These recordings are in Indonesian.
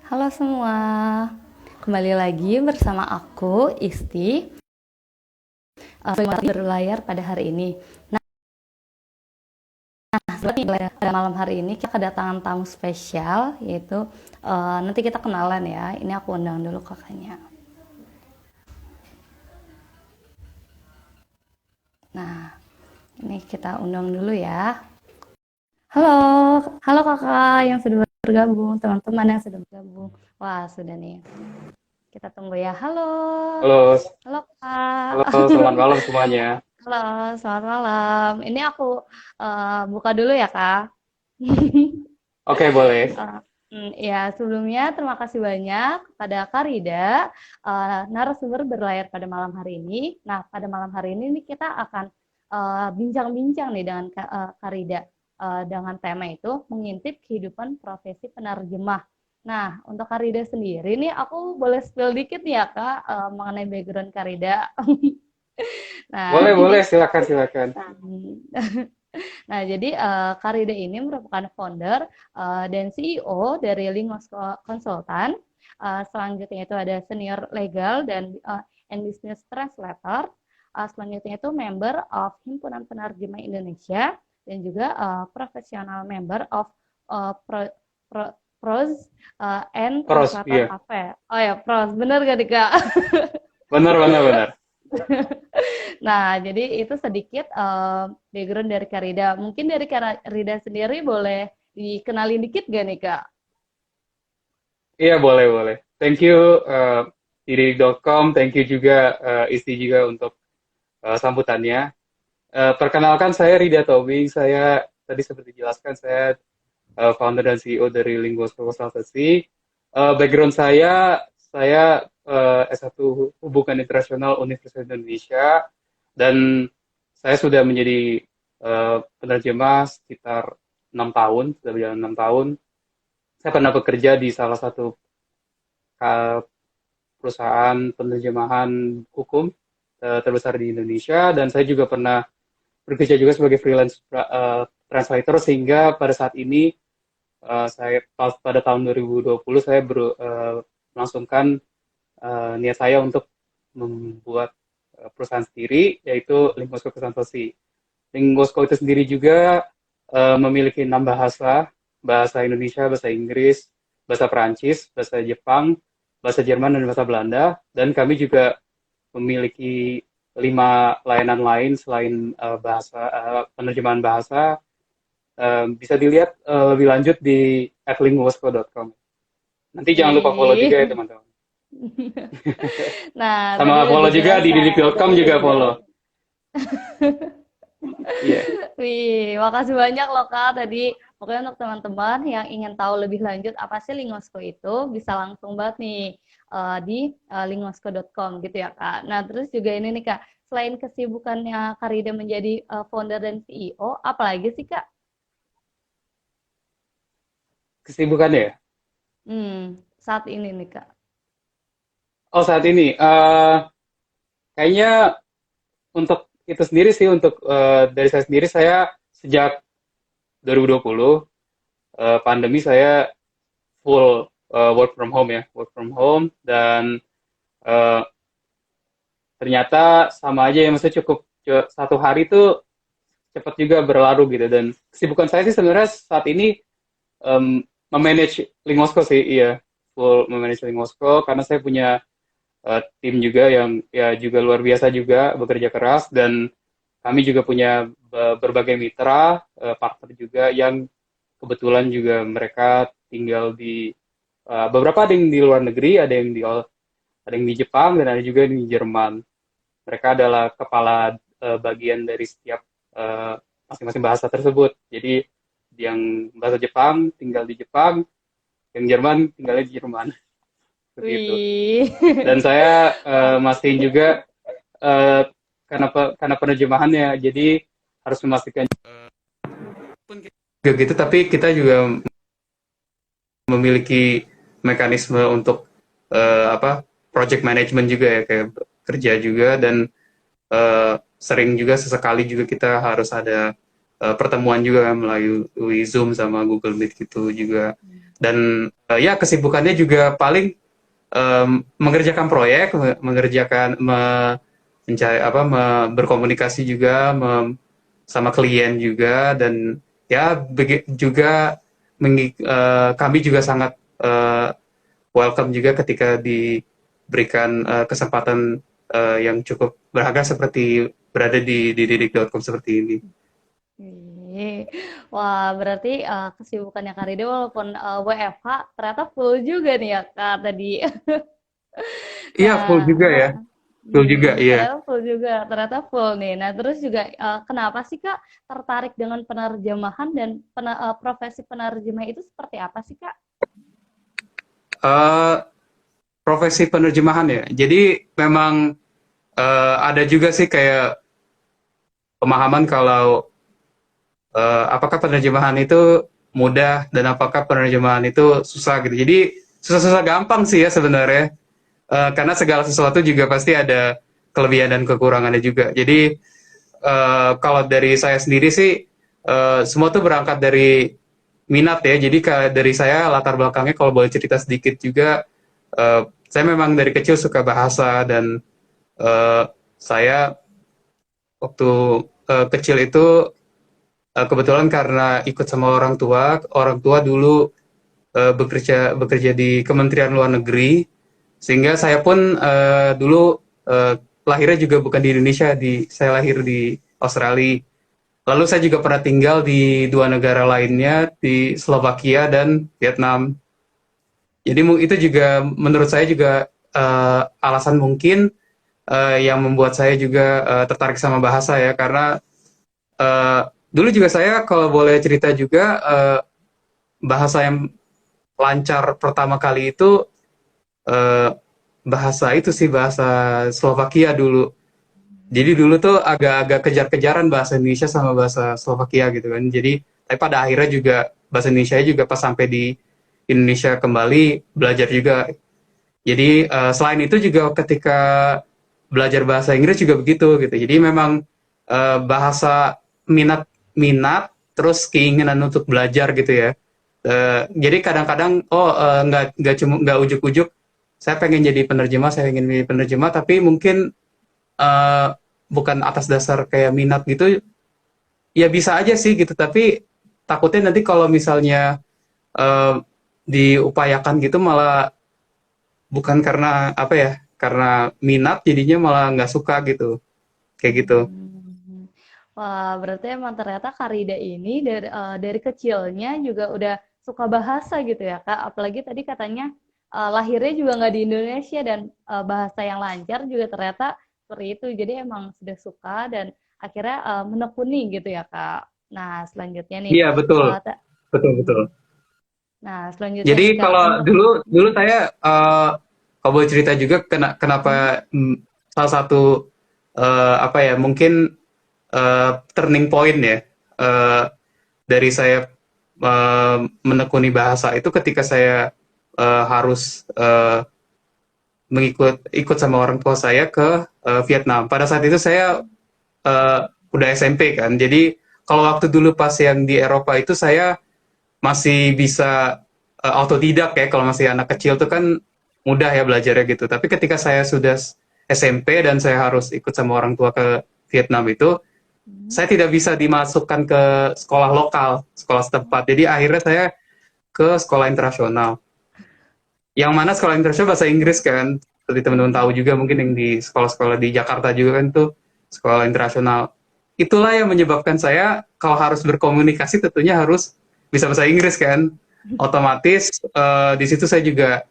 Halo semua, kembali lagi bersama aku, Isti, berlayar pada hari ini. Nah, pada malam hari ini kita kedatangan tamu spesial, yaitu nanti kita kenalan ya. Ini aku undang dulu kakaknya. Nah, ini kita undang dulu ya. Halo, halo kakak yang sudah bergabung, teman-teman yang sudah bergabung. Wah, sudah nih. Kita tunggu ya. Halo, Halo, halo kak. halo, selamat malam semuanya. Halo, selamat malam. Ini aku buka dulu ya, Kak. Oke, boleh. Ya, sebelumnya terima kasih banyak kepada Kak Rida, narasumber berlayar pada malam hari ini. Nah, pada malam hari ini nih kita akan bincang-bincang nih dengan Kak Rida dengan tema itu mengintip kehidupan profesi penerjemah. Nah, untuk Kak Rida sendiri nih aku boleh spill dikit nih ya, Kak, mengenai background Kak Rida. Nah, Boleh, jadi boleh, silakan, silakan. Nah, jadi Karida ini merupakan founder dan CEO dari Lingos Consultant. Selanjutnya itu ada senior legal dan and business translator. Selanjutnya itu member of Himpunan Penerjemah Indonesia dan juga professional member of Pro, Pro, Pros and Terus, Translator iya. Cafe. Oh ya, Pros, bener gak nih Kak? Benar, benar, benar. Nah, jadi itu sedikit background dari Karida. Mungkin dari Karida sendiri boleh dikenalin dikit gak nih, Kak? Iya, boleh, boleh. Thank you, diri.com. Thank you juga, Isti juga untuk sambutannya. Perkenalkan, saya Rida Tobing. Saya, tadi seperti dijelaskan, saya founder dan CEO dari Linguas Consultancy. Background saya S1 Hubungan Internasional Universitas Indonesia, dan saya sudah menjadi penerjemah sekitar 6 tahun, sudah berjalan 6 tahun. Saya pernah bekerja di salah satu uh, perusahaan penerjemahan hukum terbesar di Indonesia, dan saya juga pernah bekerja juga sebagai freelance translator, sehingga pada saat ini saya pada tahun 2020 saya melangsungkan niat saya untuk membuat perusahaan sendiri, yaitu Linguasco Consultancy. Linguasco itu sendiri juga memiliki 6 bahasa: bahasa Indonesia, bahasa Inggris, bahasa Perancis, bahasa Jepang, bahasa Jerman, dan bahasa Belanda. Dan kami juga memiliki 5 layanan lain selain penerjemahan bahasa. Bisa dilihat lebih lanjut di @linguasco.com. Nanti jangan lupa follow Wih. juga ya, teman-teman. Nah, tadi Sama udah follow juga di jelaskan. didi.com juga follow. Iya. Yeah. Wih, makasih banyak loh Kak tadi. Pokoknya untuk teman-teman yang ingin tahu lebih lanjut apa sih Lingosko itu, bisa langsung banget nih di lingosko.com gitu ya Kak. Nah, terus juga ini nih Kak, selain kesibukannya Karida menjadi founder dan CEO, apalagi sih Kak? Kesibukannya ya? Saat ini nih Kak. Oh, saat ini. Kayaknya untuk itu sendiri sih, untuk dari saya sendiri, saya sejak 2020 pandemi, saya full work from home ya, work from home. Dan eh, ternyata sama aja ya, maksudnya cukup satu hari itu cepat juga berlalu gitu. Dan kesibukan saya sih sebenarnya saat ini memanage Linguasko sih, iya, full memanage Linguasko, karena saya punya tim juga yang ya juga luar biasa juga, bekerja keras. Dan kami juga punya berbagai mitra, partner juga, yang kebetulan juga mereka tinggal di beberapa, ada yang di luar negeri, ada yang di Jepang, dan ada juga di Jerman. Mereka adalah kepala bagian dari setiap masing-masing bahasa tersebut. Jadi yang bahasa Jepang tinggal di Jepang, yang Jerman tinggal di Jerman, seperti itu. Wih. Dan saya mastiin juga eh, karena penerjemahannya, jadi harus memastikan juga gitu. Tapi kita juga memiliki mekanisme untuk apa, project management juga ya, kayak kerja juga. Dan sering juga, sesekali juga kita harus ada pertemuan juga kan, melalui Zoom sama Google Meet gitu juga. Dan ya kesibukannya juga paling mengerjakan proyek, mengerjakan mencari apa, berkomunikasi juga sama klien juga, dan ya juga kami juga sangat welcome juga ketika diberikan kesempatan yang cukup berharga seperti berada di didik.com seperti ini. Wih. Wah, berarti kesibukannya Kak Rida walaupun WFH ternyata full juga nih ya Kak tadi. Iya, full Nah, juga ya. Full juga, iya. ternyata full juga, ternyata full nih. Nah, terus juga kenapa sih Kak tertarik dengan penerjemahan dan profesi penerjemah itu seperti apa sih Kak? Eh, Profesi penerjemahan ya. Jadi memang ada juga sih kayak pemahaman kalau apakah penerjemahan itu mudah dan apakah penerjemahan itu susah gitu. Jadi susah-susah gampang sih ya sebenarnya. Karena segala sesuatu juga pasti ada kelebihan dan kekurangannya juga. Jadi kalau dari saya sendiri sih semua tuh berangkat dari minat ya. Jadi dari saya latar belakangnya kalau boleh cerita sedikit juga, saya memang dari kecil suka bahasa, dan eh, saya waktu kecil itu kebetulan karena ikut sama orang tua dulu bekerja di Kementerian Luar Negeri, sehingga saya pun dulu lahirnya juga bukan di Indonesia, saya lahir di Australia. Lalu saya juga pernah tinggal di dua negara lainnya, di Slovakia dan Vietnam. Jadi itu juga menurut saya juga alasan mungkin yang membuat saya juga tertarik sama bahasa ya, karena eh, dulu juga saya kalau boleh cerita juga, bahasa yang lancar pertama kali itu eh, bahasa itu sih, bahasa Slovakia dulu. Jadi dulu tuh agak-agak kejar-kejaran bahasa Indonesia sama bahasa Slovakia gitu kan. Jadi tapi pada akhirnya juga bahasa Indonesia juga pas sampai di Indonesia kembali belajar juga. Jadi selain itu juga ketika belajar bahasa Inggris juga begitu gitu. Jadi memang bahasa minat minat terus keinginan untuk belajar gitu ya. Jadi kadang-kadang nggak ujuk-ujuk saya pengen jadi penerjemah, saya ingin jadi penerjemah, tapi mungkin eh, bukan atas dasar kayak minat gitu, ya bisa aja sih gitu, tapi takutnya nanti kalau misalnya eh, diupayakan gitu malah bukan karena apa ya, karena minat jadinya malah nggak suka gitu, kayak gitu. Hmm. Wah, berarti emang ternyata Karida ini dari kecilnya juga udah suka bahasa gitu ya, Kak. Apalagi tadi katanya lahirnya juga nggak di Indonesia dan bahasa yang lancar juga ternyata seperti itu. Jadi emang sudah suka dan akhirnya menekuni gitu ya, Kak. Nah, selanjutnya nih, Iya, betul, eh, ta- betul, betul. hmm. Nah, selanjutnya nih, Jadi Kak, kalau dulu dulu saya kalau boleh cerita juga hmm, kenapa salah satu apa ya, mungkin turning point ya eh, dari saya menekuni bahasa itu ketika saya harus ikut sama orang tua saya ke Vietnam. Pada saat itu saya udah SMP kan. Jadi kalau waktu dulu pas yang di Eropa itu saya masih bisa autodidak ya, kalau masih anak kecil tuh kan mudah ya belajarnya gitu. Tapi ketika saya sudah SMP dan saya harus ikut sama orang tua ke Vietnam itu, hmm, saya tidak bisa dimasukkan ke sekolah lokal, sekolah setempat. Jadi akhirnya saya ke sekolah internasional. Yang mana sekolah internasional bahasa Inggris kan. Seperti teman-teman tahu hmm, juga mungkin yang di sekolah-sekolah di Jakarta juga kan tuh sekolah internasional. Itulah yang menyebabkan saya kalau harus berkomunikasi tentunya harus bisa bahasa Inggris kan. Otomatis di situ saya juga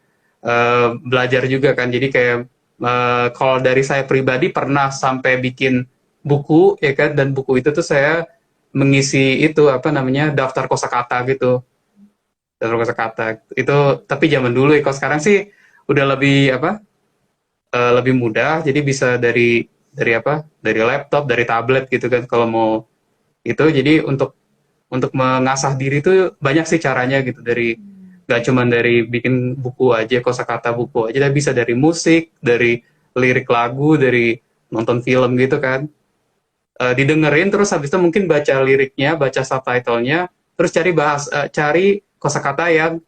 belajar juga kan. Jadi kayak kalau dari saya pribadi pernah sampai bikin buku ya kan, dan buku itu tuh saya mengisi itu apa namanya, daftar kosakata gitu, daftar kosakata itu. Tapi zaman dulu ya, kalau sekarang sih udah lebih apa, lebih mudah, jadi bisa dari apa, dari laptop, dari tablet gitu kan kalau mau itu. Jadi untuk mengasah diri itu banyak sih caranya gitu, dari hmm, gak cuma dari bikin buku aja, kosakata buku aja, tapi bisa dari musik, dari lirik lagu, dari nonton film gitu kan. Didengerin terus habis itu mungkin baca liriknya, baca subtitlenya, terus cari kosakata yang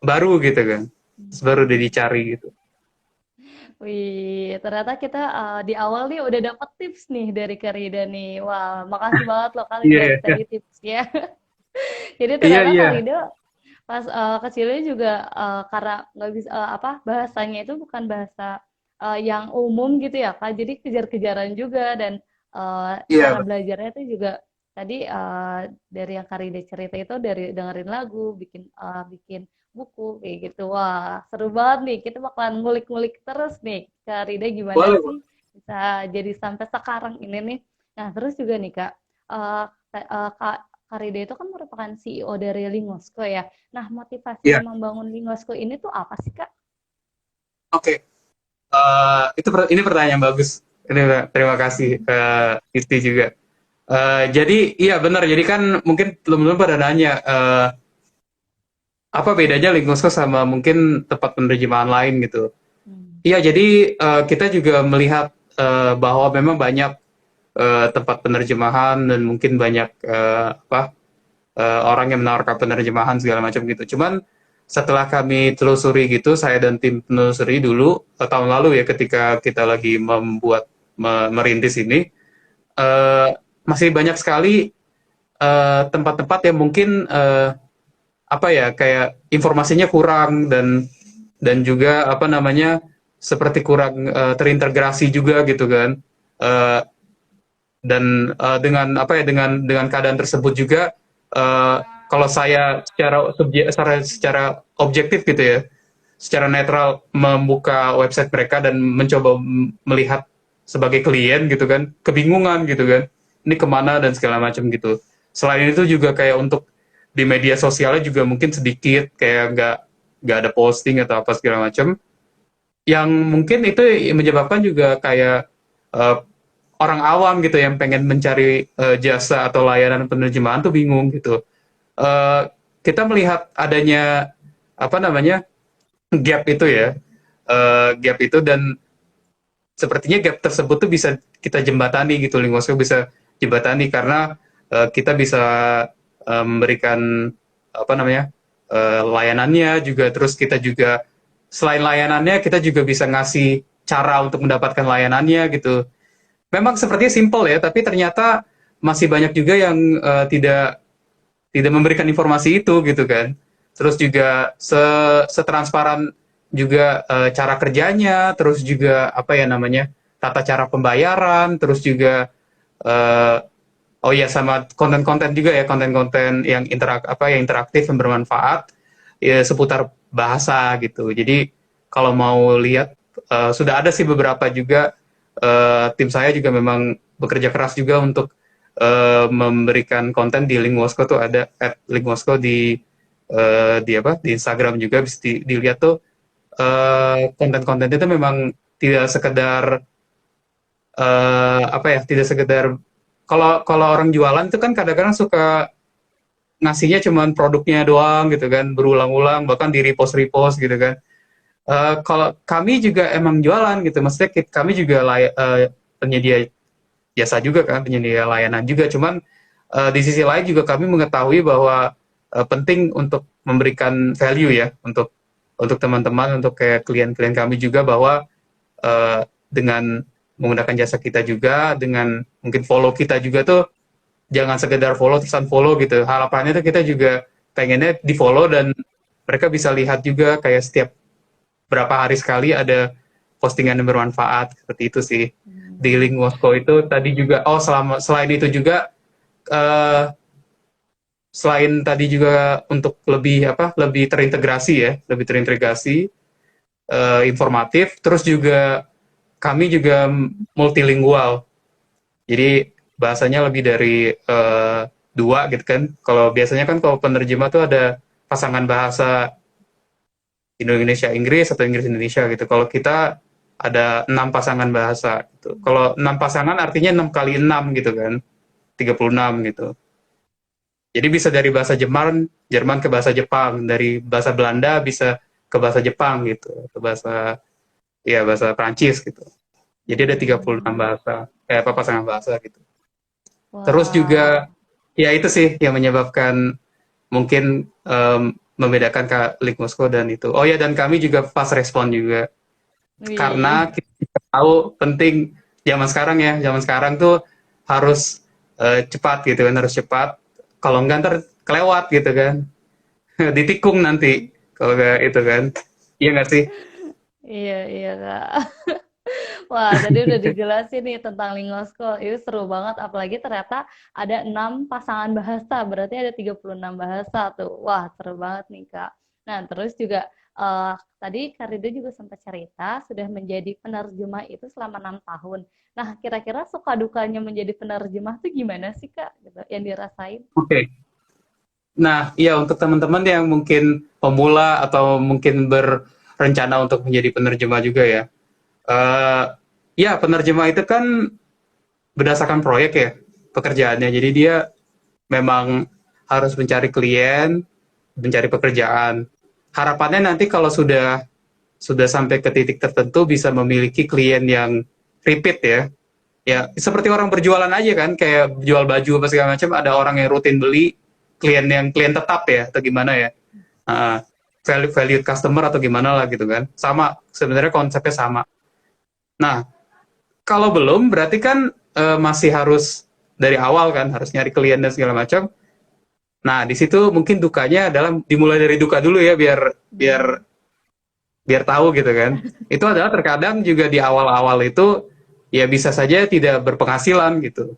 baru gitu kan. Terus baru udah dicari gitu. Wih, ternyata kita di awal nih udah dapet tips nih dari Karida nih. Wah, makasih banget loh Karida Iya, tadi tipsnya. Jadi iya, ternyata iya. Karida pas kecilnya juga karena nggak bisa apa bahasanya itu bukan bahasa yang umum gitu ya Kak. Jadi kejar-kejaran juga dan cara Iya, belajarnya itu juga tadi dari yang Karida cerita itu dari dengerin lagu, bikin buku kayak gitu. Wah, seru banget nih. Kita bakalan ngulik-ngulik terus nih Karida gimana boleh. sih bisa jadi sampai sekarang ini nih. Nah, terus juga nih Kak, Kak Karida itu kan merupakan CEO dari Lingosko ya. Nah, motivasi Iya, membangun Lingosko ini tuh apa sih, Kak? oke. Ini pertanyaan bagus. Terima kasih Isti juga. Jadi iya benar. Jadi kan mungkin teman-teman pada nanya apa bedanya Lingusko sama mungkin tempat penerjemahan lain gitu. Hmm. Iya, jadi kita juga melihat bahwa memang banyak tempat penerjemahan dan mungkin banyak orang yang menawarkan penerjemahan segala macam gitu. Cuman setelah kami telusuri gitu, saya dan tim penelusuri dulu tahun lalu ya ketika kita lagi merintis ini, eh, masih banyak sekali tempat-tempat yang mungkin apa ya kayak informasinya kurang dan juga apa namanya seperti kurang terintegrasi juga gitu kan. Eh, dan dengan apa ya dengan keadaan tersebut juga eh, kalau saya secara objektif gitu ya secara netral membuka website mereka dan mencoba melihat sebagai klien gitu kan kebingungan gitu kan ini kemana dan segala macam gitu selain itu juga kayak untuk di media sosialnya juga mungkin sedikit kayak nggak ada posting atau apa segala macam yang mungkin itu menyebabkan juga kayak eh, orang awam gitu yang pengen mencari jasa atau layanan penerjemahan tuh bingung gitu. Eh, kita melihat adanya apa namanya gap itu ya, gap itu dan sepertinya gap tersebut tuh bisa kita jembatani gitu, Lingosco bisa jembatani karena kita bisa memberikan apa namanya layanannya juga, terus kita juga selain layanannya kita juga bisa ngasih cara untuk mendapatkan layanannya gitu memang sepertinya simple ya, tapi ternyata masih banyak juga yang tidak tidak memberikan informasi itu gitu kan. Terus juga setransparan juga cara kerjanya, terus juga apa ya namanya tata cara pembayaran, terus juga eh, oh ya sama konten-konten juga ya konten-konten yang yang interaktif yang bermanfaat ya seputar bahasa gitu. Jadi kalau mau lihat sudah ada sih beberapa juga tim saya juga memang bekerja keras juga untuk memberikan konten di Linguosco tuh ada @linguosco di apa di Instagram juga bisa dilihat tuh konten-konten itu memang tidak sekedar apa ya tidak sekedar kalau kalau orang jualan itu kan kadang-kadang suka ngasihnya cuman produknya doang gitu kan berulang-ulang bahkan di repost gitu kan. Kalau kami juga emang jualan gitu maksudnya kami juga penyedia jasa juga kan penyedia layanan juga cuman di sisi lain juga kami mengetahui bahwa penting untuk memberikan value ya untuk teman-teman untuk kayak klien-klien kami juga bahwa dengan menggunakan jasa kita juga dengan mungkin follow kita juga tuh jangan sekedar follow terus unfollow gitu harapannya tuh kita juga pengennya di follow dan mereka bisa lihat juga kayak setiap berapa hari sekali ada postingan yang bermanfaat seperti itu sih di Hmm. Linguosco itu tadi juga selain itu juga eh, selain tadi juga untuk lebih terintegrasi ya lebih terintegrasi informatif terus juga kami juga multilingual jadi bahasanya lebih dari dua gitu kan kalau biasanya kan kalau penerjemah tuh ada pasangan bahasa Indonesia Inggris atau Inggris Indonesia gitu. Kalau kita ada 6 pasangan bahasa gitu. Kalau 6 pasangan artinya 6 kali 6 gitu kan. 36 gitu. Jadi bisa dari bahasa Jerman, Jerman ke bahasa Jepang, dari bahasa Belanda bisa ke bahasa Jepang gitu, ke bahasa ya bahasa Prancis gitu. Jadi ada 36 Hmm. bahasa, apa pasangan bahasa gitu. Terus Wah. juga ya itu sih yang menyebabkan mungkin membedakan Link Moskow dan itu. Oh ya, dan kami juga fast respon juga. Wih. Karena kita tahu penting zaman sekarang tuh harus cepat gitu kan, harus cepat. Kalau enggak ntar kelewat gitu kan, ditikung nanti kalau nggak itu kan. Iya nggak sih? Iya, iya, Kak. Wah, tadi udah dijelasin nih tentang Lingosko. Itu seru banget, apalagi ternyata ada 6 pasangan bahasa, berarti ada 36 bahasa tuh. Wah, seru banget nih, Kak. Nah, terus juga tadi Kak Rido juga sempat cerita sudah menjadi penerjemah itu selama 6 tahun. Nah, kira-kira suka dukanya menjadi penerjemah tuh gimana sih, Kak? Gitu, yang dirasain? Oke. Nah, iya untuk teman-teman yang mungkin pemula atau mungkin berencana untuk menjadi penerjemah juga ya. Eh ya, penerjemah itu kan berdasarkan proyek ya pekerjaannya. Jadi dia memang harus mencari klien, mencari pekerjaan. Harapannya nanti kalau sudah sampai ke titik tertentu bisa memiliki klien yang repeat ya. Ya, seperti orang berjualan aja kan, kayak jual baju apa segala macam, ada orang yang rutin beli, klien tetap ya atau gimana ya. Uh, value customer atau gimana lah gitu kan. Sama, sebenarnya konsepnya sama. Nah, kalau belum berarti kan masih harus dari awal kan, harus nyari klien dan segala macam. Nah, di situ mungkin dukanya adalah dimulai dari duka dulu ya, biar biar Hmm. biar tahu gitu kan. Itu adalah terkadang juga di awal-awal itu ya bisa saja tidak berpenghasilan gitu.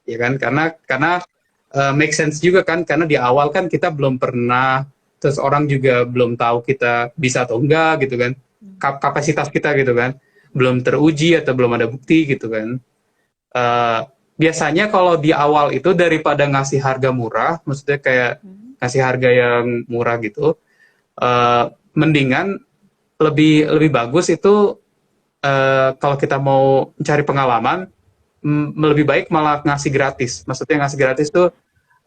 Ya kan? Karena make sense juga kan, karena di awal kan kita belum pernah, terus orang juga belum tahu kita bisa atau enggak gitu kan. Kapasitas kita gitu kan. Belum teruji atau belum ada bukti gitu kan. Uh, biasanya kalau di awal itu daripada ngasih harga murah, maksudnya kayak Hmm. ngasih harga yang murah gitu, mendingan lebih lebih bagus itu kalau kita mau mencari pengalaman, lebih baik malah ngasih gratis. Maksudnya ngasih gratis tuh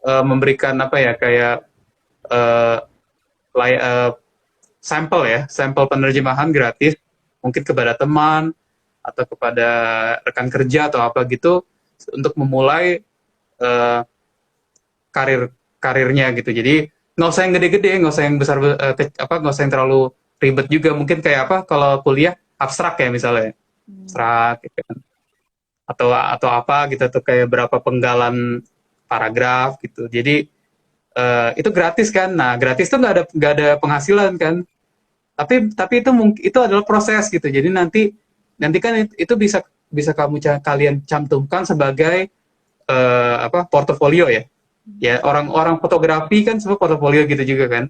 memberikan apa ya, kayak uh, sampel ya, sampel penerjemahan gratis, mungkin kepada teman atau kepada rekan kerja atau apa gitu, untuk memulai uh, karir karirnya gitu. Jadi nggak usah yang gede-gede, nggak usah yang besar, nggak usah yang terlalu ribet juga. Mungkin kayak apa, kalau kuliah abstrak ya misalnya, Hmm. abstrak gitu kan. Atau apa gitu, atau kayak berapa penggalan paragraf gitu. Jadi itu gratis kan. Nah, gratis tuh nggak ada penghasilan kan. Tapi itu adalah proses gitu. Jadi nanti kan itu bisa bisa kalian cantumkan sebagai apa, portofolio ya. Ya, orang-orang fotografi kan semua portofolio gitu juga kan.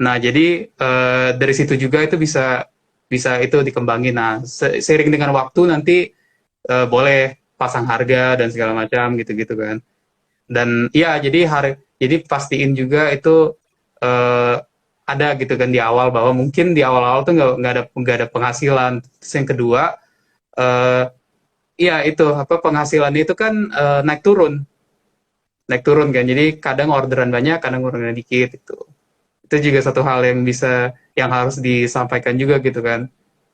Nah, jadi dari situ juga itu bisa bisa itu dikembangin. Nah, seiring dengan waktu nanti boleh pasang harga dan segala macam gitu-gitu kan. Dan ya, jadi pastiin juga itu eh, ada gitu kan di awal, bahwa mungkin di awal-awal tuh nggak ada penghasilan. Terus yang kedua, eh ya itu apa, penghasilan itu kan naik turun kan. Jadi kadang orderan banyak, kadang orderan dikit itu. Itu juga satu hal yang harus disampaikan juga gitu kan.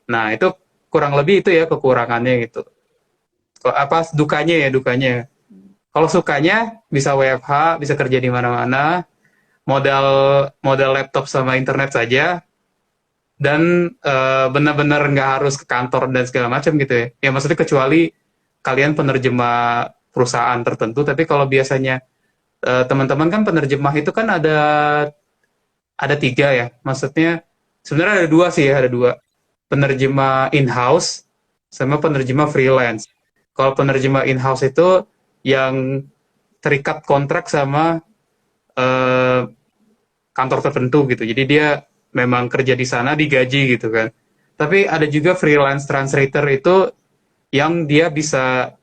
Nah, itu kurang lebih itu ya kekurangannya gitu. Apa dukanya. Kalau sukanya bisa WFH, bisa kerja di mana-mana, modal modal laptop sama internet saja, dan benar-benar nggak harus ke kantor dan segala macam gitu ya. Ya maksudnya kecuali kalian penerjemah perusahaan tertentu, tapi kalau biasanya teman-teman kan penerjemah itu kan ada tiga ya. Maksudnya sebenarnya ada dua sih ya, ada dua. Penerjemah in-house sama penerjemah freelance. Kalau penerjemah in-house itu yang terikat kontrak sama eh, kantor tertentu gitu. Jadi dia memang kerja di sana digaji gitu kan. Tapi ada juga freelance translator itu yang dia bisa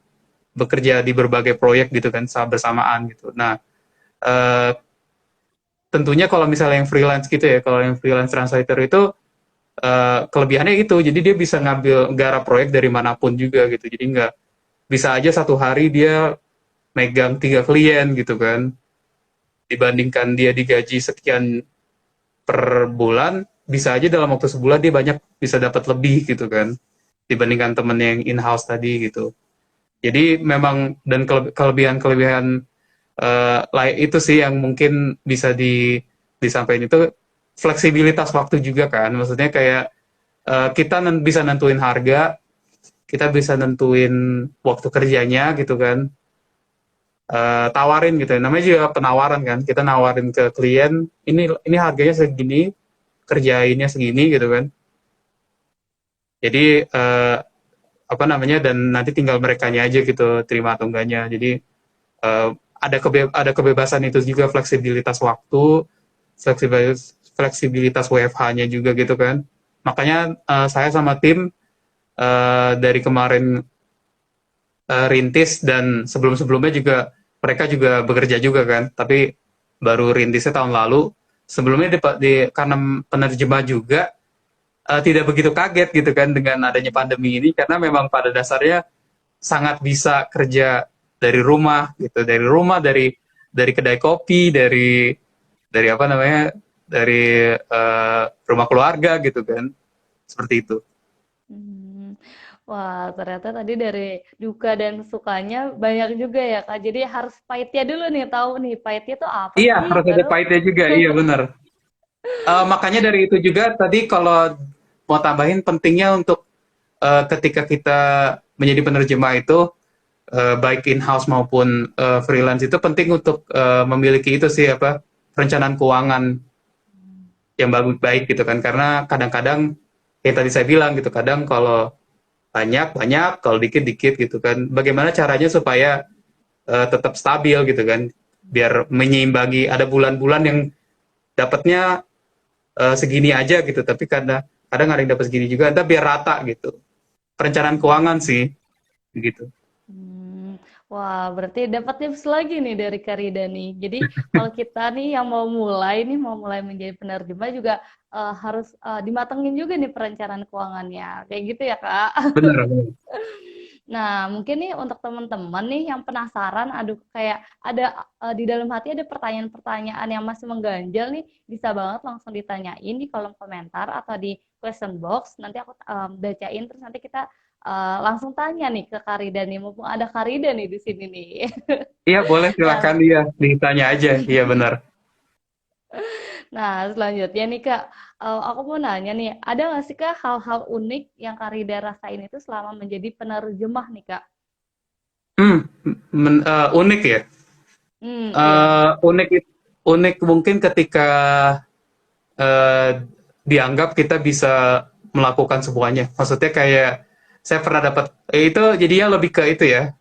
bekerja di berbagai proyek gitu kan, bersamaan gitu. Nah, eh, tentunya kalau misalnya yang freelance gitu ya, kalau yang freelance translator itu kelebihannya itu, jadi dia bisa ngambil garap proyek dari manapun juga gitu. Jadi nggak, bisa aja satu hari dia megang 3 klien gitu kan, dibandingkan dia digaji sekian per bulan, bisa aja dalam waktu sebulan dia banyak bisa dapat lebih gitu kan, dibandingkan temen yang in-house tadi gitu. Jadi memang, dan kelebihan-kelebihan itu sih yang mungkin bisa disampaikan itu fleksibilitas waktu juga kan. Maksudnya kayak kita bisa nentuin harga, kita bisa nentuin waktu kerjanya gitu kan. Tawarin gitu. Namanya juga penawaran kan. Kita nawarin ke klien, ini harganya segini, kerjainnya segini gitu kan. Jadi apa namanya, dan nanti tinggal merekanya aja gitu terima atau enggaknya. Jadi ada kebebasan itu juga, fleksibilitas waktu, fleksibilitas WFH-nya juga gitu kan. Makanya saya sama tim dari kemarin rintis, dan sebelum-sebelumnya juga mereka juga bekerja juga kan, tapi baru rintisnya tahun lalu. Sebelumnya karena penerjemah juga tidak begitu kaget gitu kan dengan adanya pandemi ini, karena memang pada dasarnya sangat bisa kerja dari rumah gitu, dari kedai kopi, dari apa namanya, dari rumah keluarga gitu kan, seperti itu. Hmm. Wah, ternyata tadi dari duka dan sukanya banyak juga ya, Kak. Jadi harus pahitnya dulu nih, tahu nih pahitnya tuh apa Iya, sih, harus ada baru pahitnya juga, iya benar. Makanya dari itu juga tadi kalau mau tambahin, pentingnya untuk ketika kita menjadi penerjemah itu, baik in-house maupun freelance, itu penting untuk memiliki itu sih, apa, perencanaan keuangan yang baik gitu kan. Karena kadang-kadang kayak tadi saya bilang gitu, kadang kalau banyak banyak, kalau dikit dikit gitu kan. Bagaimana caranya supaya tetap stabil gitu kan, biar menyeimbangi. Ada bulan-bulan yang dapatnya segini aja gitu, tapi kadang kadang ada yang dapat segini juga, entah biar rata gitu. Perencanaan keuangan sih gitu. Hmm, wah, berarti dapat tips lagi nih dari Karida nih. Jadi kalau kita nih yang mau mulai menjadi penerjemah juga harus dimatengin juga nih perencanaan keuangannya. Kayak gitu ya, Kak. Bener. Nah, mungkin nih untuk teman-teman nih yang penasaran, aduh kayak ada di dalam hati ada pertanyaan-pertanyaan yang masih mengganjal nih, bisa banget langsung ditanyain di kolom komentar atau di question box. Nanti aku bacain terus nanti kita langsung tanya nih ke Karida nih, mumpung ada Karida nih di sini nih. Iya boleh, Nah, silakan, iya ditanya aja, iya benar. nah, selanjutnya nih Kak, aku mau nanya nih, ada nggak sih Kak hal-hal unik yang Karida rasain itu selama menjadi penerjemah nih Kak? Hmm, unik ya. Iya. Unik, unik mungkin ketika eh, dianggap kita bisa melakukan semuanya. Maksudnya kayak saya pernah dapat itu, jadinya lebih ke itu ya,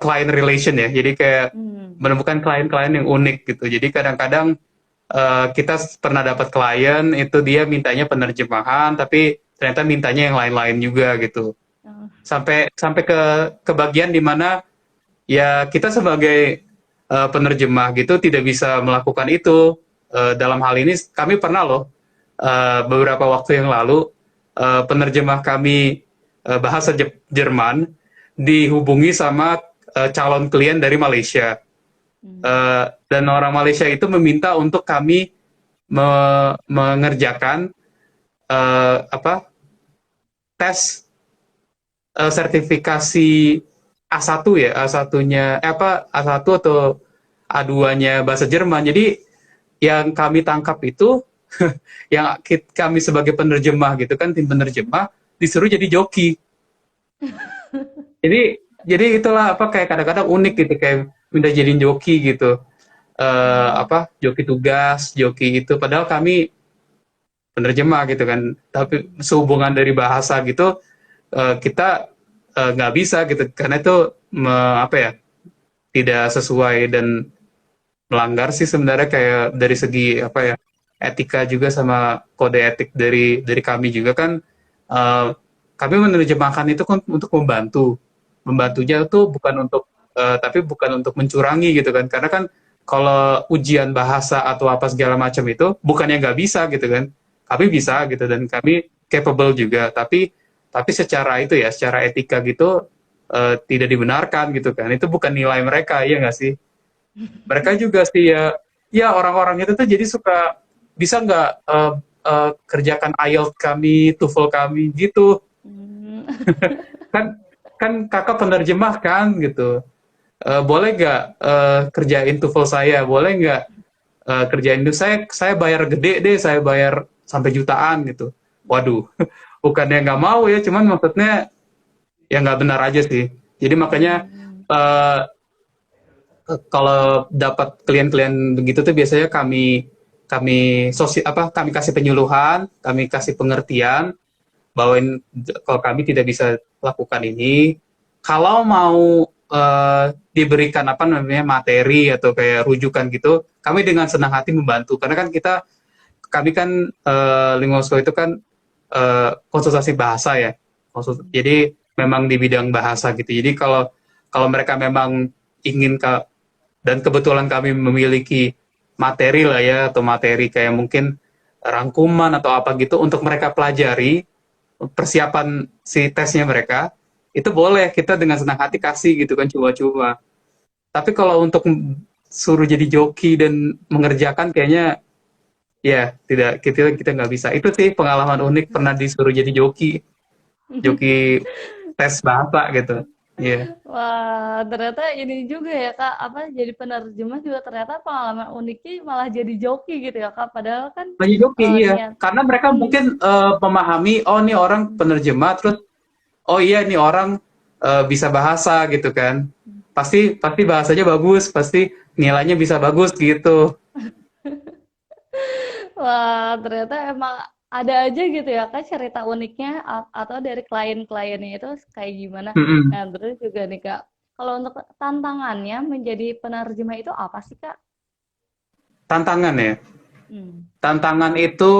client relation ya. Jadi kayak Hmm. menemukan klien-klien yang unik gitu. Jadi kadang-kadang kita pernah dapat klien itu dia mintanya penerjemahan, tapi ternyata mintanya yang lain-lain juga gitu. Oh. Sampai sampai ke bagian dimana ya kita sebagai penerjemah gitu tidak bisa melakukan itu. Dalam hal ini kami pernah loh, beberapa waktu yang lalu, penerjemah kami bahasa Jerman dihubungi sama calon klien dari Malaysia. Hmm. Dan orang Malaysia itu meminta untuk kami mengerjakan apa, tes sertifikasi A1 ya, A1-nya apa, A1 atau A2-nya bahasa Jerman. Jadi yang kami tangkap itu yang kami sebagai penerjemah gitu kan, tim penerjemah disuruh jadi joki. Jadi itulah apa, kayak kadang-kadang unik gitu, kayak minta jadiin joki gitu. Hmm. Apa, joki tugas, joki itu, padahal kami penerjemah gitu kan. Tapi sehubungan dari bahasa gitu, kita nggak bisa gitu, karena itu apa ya, tidak sesuai dan melanggar sih sebenarnya, kayak dari segi apa ya, etika juga sama kode etik dari kami juga kan. eh, Kami menerjemahkan itu kan untuk membantunya Hmm. tuh bukan untuk tapi bukan untuk mencurangi gitu kan, karena kan kalau ujian bahasa atau apa segala macam itu bukannya nggak bisa gitu kan, kami bisa gitu dan kami capable juga, tapi secara itu ya, secara etika gitu tidak dibenarkan gitu kan, itu bukan nilai mereka, ya nggak sih. Mereka juga sih ya, ya orang-orang itu tuh jadi suka, bisa nggak kerjakan IELTS kami, TOEFL kami gitu Hmm. kan. Kan kakak penerjemah kan gitu. Boleh nggak kerjain TOEFL saya, boleh nggak kerjain itu saya bayar gede deh, saya bayar sampai jutaan gitu. Waduh, bukannya nggak mau ya, cuman maksudnya ya nggak benar aja sih. Jadi makanya Hmm. eh, kalau dapat klien-klien begitu tuh biasanya kami kami kami kasih penyuluhan, kami kasih pengertian bahwa kalau kami tidak bisa lakukan ini, kalau mau diberikan apa namanya materi atau kayak rujukan gitu, kami dengan senang hati membantu karena kan kami kan Lingosko itu kan konsultasi bahasa ya. Jadi memang di bidang bahasa gitu. Jadi kalau kalau mereka memang ingin dan kebetulan kami memiliki materi lah ya atau materi kayak mungkin rangkuman atau apa gitu untuk mereka pelajari persiapan si tesnya mereka itu boleh kita dengan senang hati kasih gitu kan coba-coba. Tapi kalau untuk suruh jadi joki dan mengerjakan kayaknya ya tidak kita nggak bisa. Itu sih pengalaman unik pernah disuruh jadi joki joki tes bahasa gitu. Iya. Yeah. Wah, ternyata ini juga ya Kak, apa jadi penerjemah juga ternyata pengalaman uniknya malah jadi joki gitu ya Kak. Padahal kan Lagi joki iya. niat. Karena mereka mungkin memahami oh ini orang penerjemah terus oh iya ini orang bisa bahasa gitu kan. Pasti pasti bahasanya bagus, pasti nilainya bisa bagus gitu. Wah, ternyata emang ada aja gitu ya Kak cerita uniknya atau dari klien-kliennya itu kayak gimana. Mm-mm. Nah, terus juga nih Kak, kalau untuk tantangannya menjadi penerjemah itu apa sih Kak? Tantangan ya. Hmm. Tantangan itu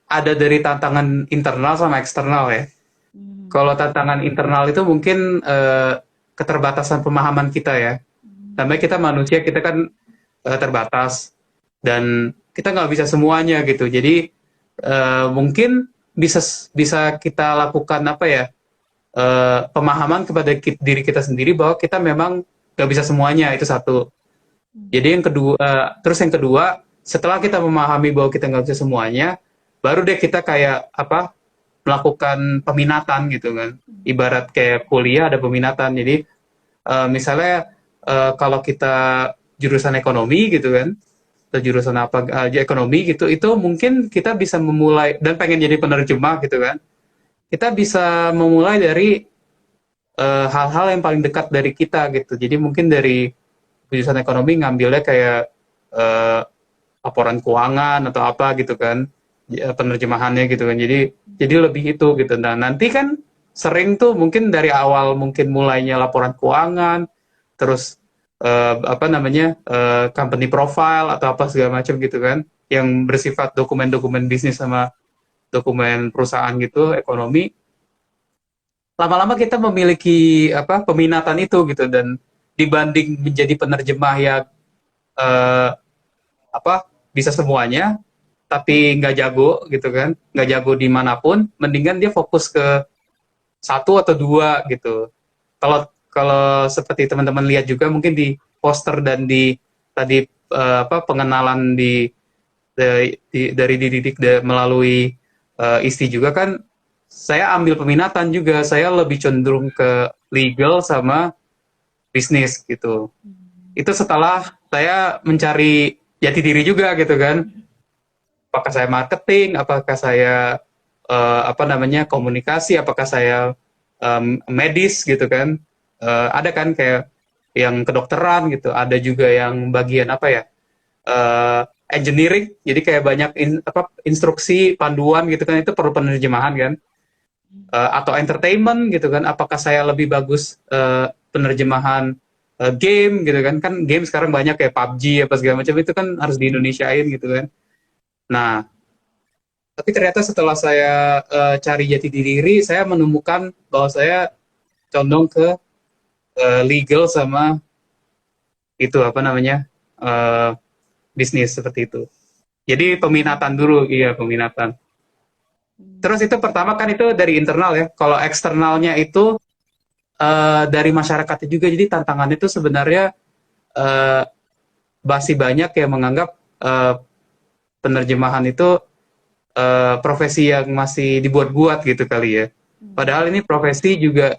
ada dari tantangan internal sama eksternal ya. Hmm. Kalau tantangan internal itu mungkin keterbatasan pemahaman kita ya. Namanya kita manusia, kita kan terbatas dan kita nggak bisa semuanya gitu. Jadi mungkin bisa bisa kita lakukan apa ya pemahaman kepada diri kita sendiri bahwa kita memang nggak bisa semuanya itu satu. Jadi yang kedua, terus yang kedua, setelah kita memahami bahwa kita nggak bisa semuanya, baru deh kita kayak apa melakukan peminatan gitu kan. Ibarat kayak kuliah ada peminatan. Jadi misalnya kalau kita jurusan ekonomi gitu kan, atau jurusan apa aja ekonomi gitu, itu mungkin kita bisa memulai dan pengen jadi penerjemah gitu kan. Kita bisa memulai dari hal-hal yang paling dekat dari kita gitu. Jadi mungkin dari jurusan ekonomi ngambilnya kayak eh, laporan keuangan atau apa gitu kan, penerjemahannya gitu kan. Jadi lebih itu gitu. Nah nanti kan sering tuh mungkin dari awal mungkin mulainya laporan keuangan, terus apa namanya company profile atau apa segala macam gitu kan, yang bersifat dokumen-dokumen bisnis sama dokumen perusahaan gitu, ekonomi. Lama-lama kita memiliki apa peminatan itu gitu dan dibanding menjadi penerjemah yang eh, apa bisa semuanya tapi nggak jago gitu kan, nggak jago dimanapun, mendingan dia fokus ke satu atau dua gitu. Kalau kalau seperti teman-teman lihat juga mungkin di poster dan di tadi apa pengenalan dari dididik melalui ISTI juga kan, saya ambil peminatan juga, saya lebih cenderung ke legal sama bisnis gitu. Itu setelah saya mencari jati diri juga gitu kan. Apakah saya marketing, apakah saya apa namanya komunikasi, apakah saya medis gitu kan. Ada kan kayak yang kedokteran gitu, ada juga yang bagian apa ya engineering, jadi kayak banyak apa instruksi panduan gitu kan, itu perlu penerjemahan kan. Atau entertainment gitu kan, apakah saya lebih bagus penerjemahan game gitu kan, kan game sekarang banyak kayak PUBG apa segala macam, itu kan harus di Indonesiain gitu kan. Nah tapi ternyata setelah saya cari jati diri, saya menemukan bahwa saya condong ke legal sama itu apa namanya uh, bisnis seperti itu. Jadi peminatan dulu, iya peminatan. Terus itu pertama kan itu dari internal ya. Kalau eksternalnya itu dari masyarakatnya juga. Jadi tantangan itu sebenarnya uh, masih banyak yang menganggap penerjemahan itu profesi yang masih dibuat-buat gitu kali ya. Padahal ini profesi juga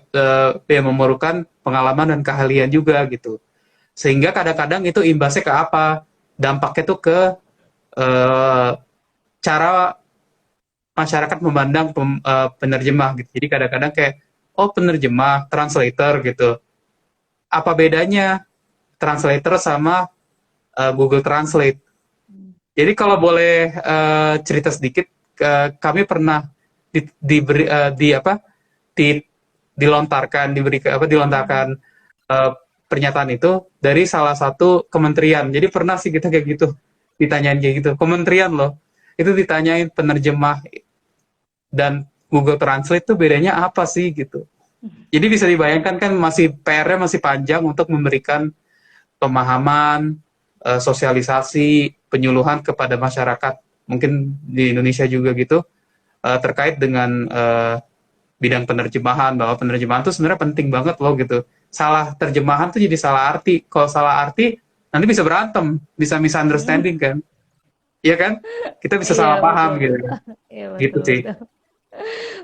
yang memerlukan pengalaman dan keahlian juga gitu. Sehingga kadang-kadang itu imbasnya ke apa? dampaknya tuh ke eh, cara masyarakat memandang penerjemah gitu. Jadi kadang-kadang kayak, oh penerjemah, translator gitu. Apa bedanya translator sama Google Translate? Jadi kalau boleh cerita sedikit, kami pernah diberi di apa di, dilontarkan eh, pernyataan itu dari salah satu kementerian. Jadi pernah sih kita kayak gitu ditanyain kayak gitu. Kementerian loh itu ditanyain penerjemah dan Google Translate itu bedanya apa sih gitu. Jadi bisa dibayangkan kan masih PR-nya masih panjang untuk memberikan pemahaman, sosialisasi, penyuluhan kepada masyarakat. Mungkin di Indonesia juga gitu terkait dengan bidang penerjemahan, bahwa penerjemahan itu sebenarnya penting banget loh gitu. Salah terjemahan tuh jadi salah arti. Kalau salah arti nanti bisa berantem, bisa misunderstanding kan. Iya kan? Kita bisa Iya, salah betul paham gitu. betul. Iya, Gitu betul sih. betul.